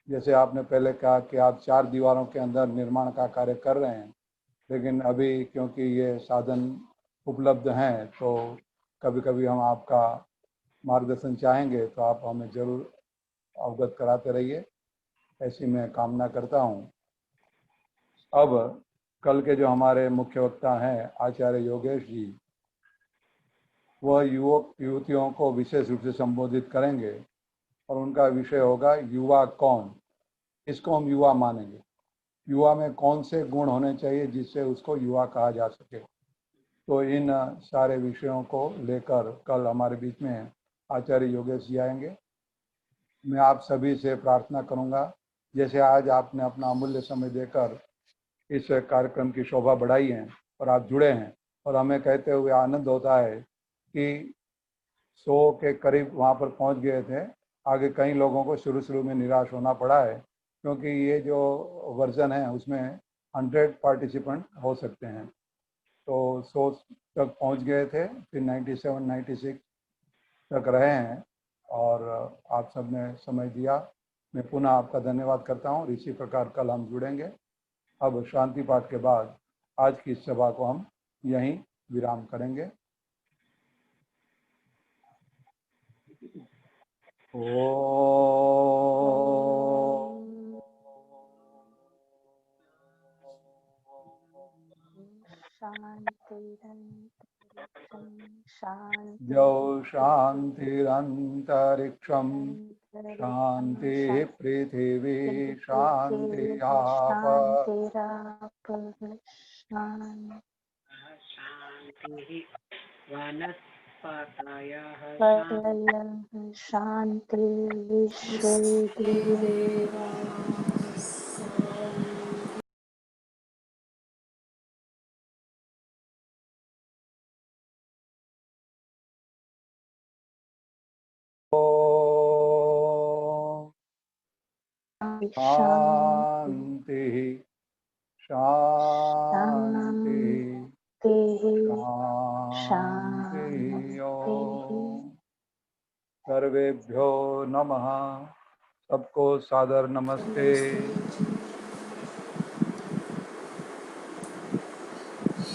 जैसे आपने पहले कहा कि आप 4 दीवारों के अंदर निर्माण का कार्य कर रहे हैं, लेकिन अभी क्योंकि ये साधन उपलब्ध हैं तो कभी कभी हम आपका मार्गदर्शन चाहेंगे, तो आप हमें जरूर अवगत कराते रहिए, ऐसी मैं कामना करता हूँ। अब कल के जो हमारे मुख्य वक्ता हैं आचार्य योगेश जी, वह युवक युवतियों को विशेष रूप से संबोधित करेंगे और उनका विषय होगा युवा कौन। इसको हम युवा मानेंगे। युवा में कौन से गुण होने चाहिए जिससे उसको युवा कहा जा सके। तो इन सारे विषयों को लेकर कल हमारे बीच में आचार्य योगेश जी आएंगे। मैं आप सभी से प्रार्थना करूंगा, जैसे आज आपने अपना अमूल्य समय देकर इस कार्यक्रम की शोभा बढ़ाई है और आप जुड़े हैं, और हमें कहते हुए आनंद होता है कि 100 के करीब वहाँ पर पहुँच गए थे। आगे कई लोगों को शुरू में निराश होना पड़ा है, क्योंकि ये जो वर्जन है उसमें 100 पार्टिसिपेंट हो सकते हैं। तो 100 तक पहुँच गए थे, फिर 97, 96 तक रहे हैं, और आप सब ने समय दिया। मैं पुनः आपका धन्यवाद करता हूँ। इसी प्रकार कल हम जुड़ेंगे। अब शांति पाठ के बाद आज की इस सभा को हम यहीं विराम करेंगे। जौ शांतिरंतरिक्षम शांति पृथिवी शांति आप शांति विश्वे शांति शांति शांति ओम। सर्वेभ्यो नमः। सबको सादर नमस्ते।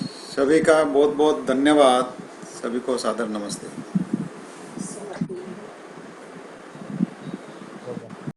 सभी का बहुत बहुत धन्यवाद। सभी को सादर नमस्ते।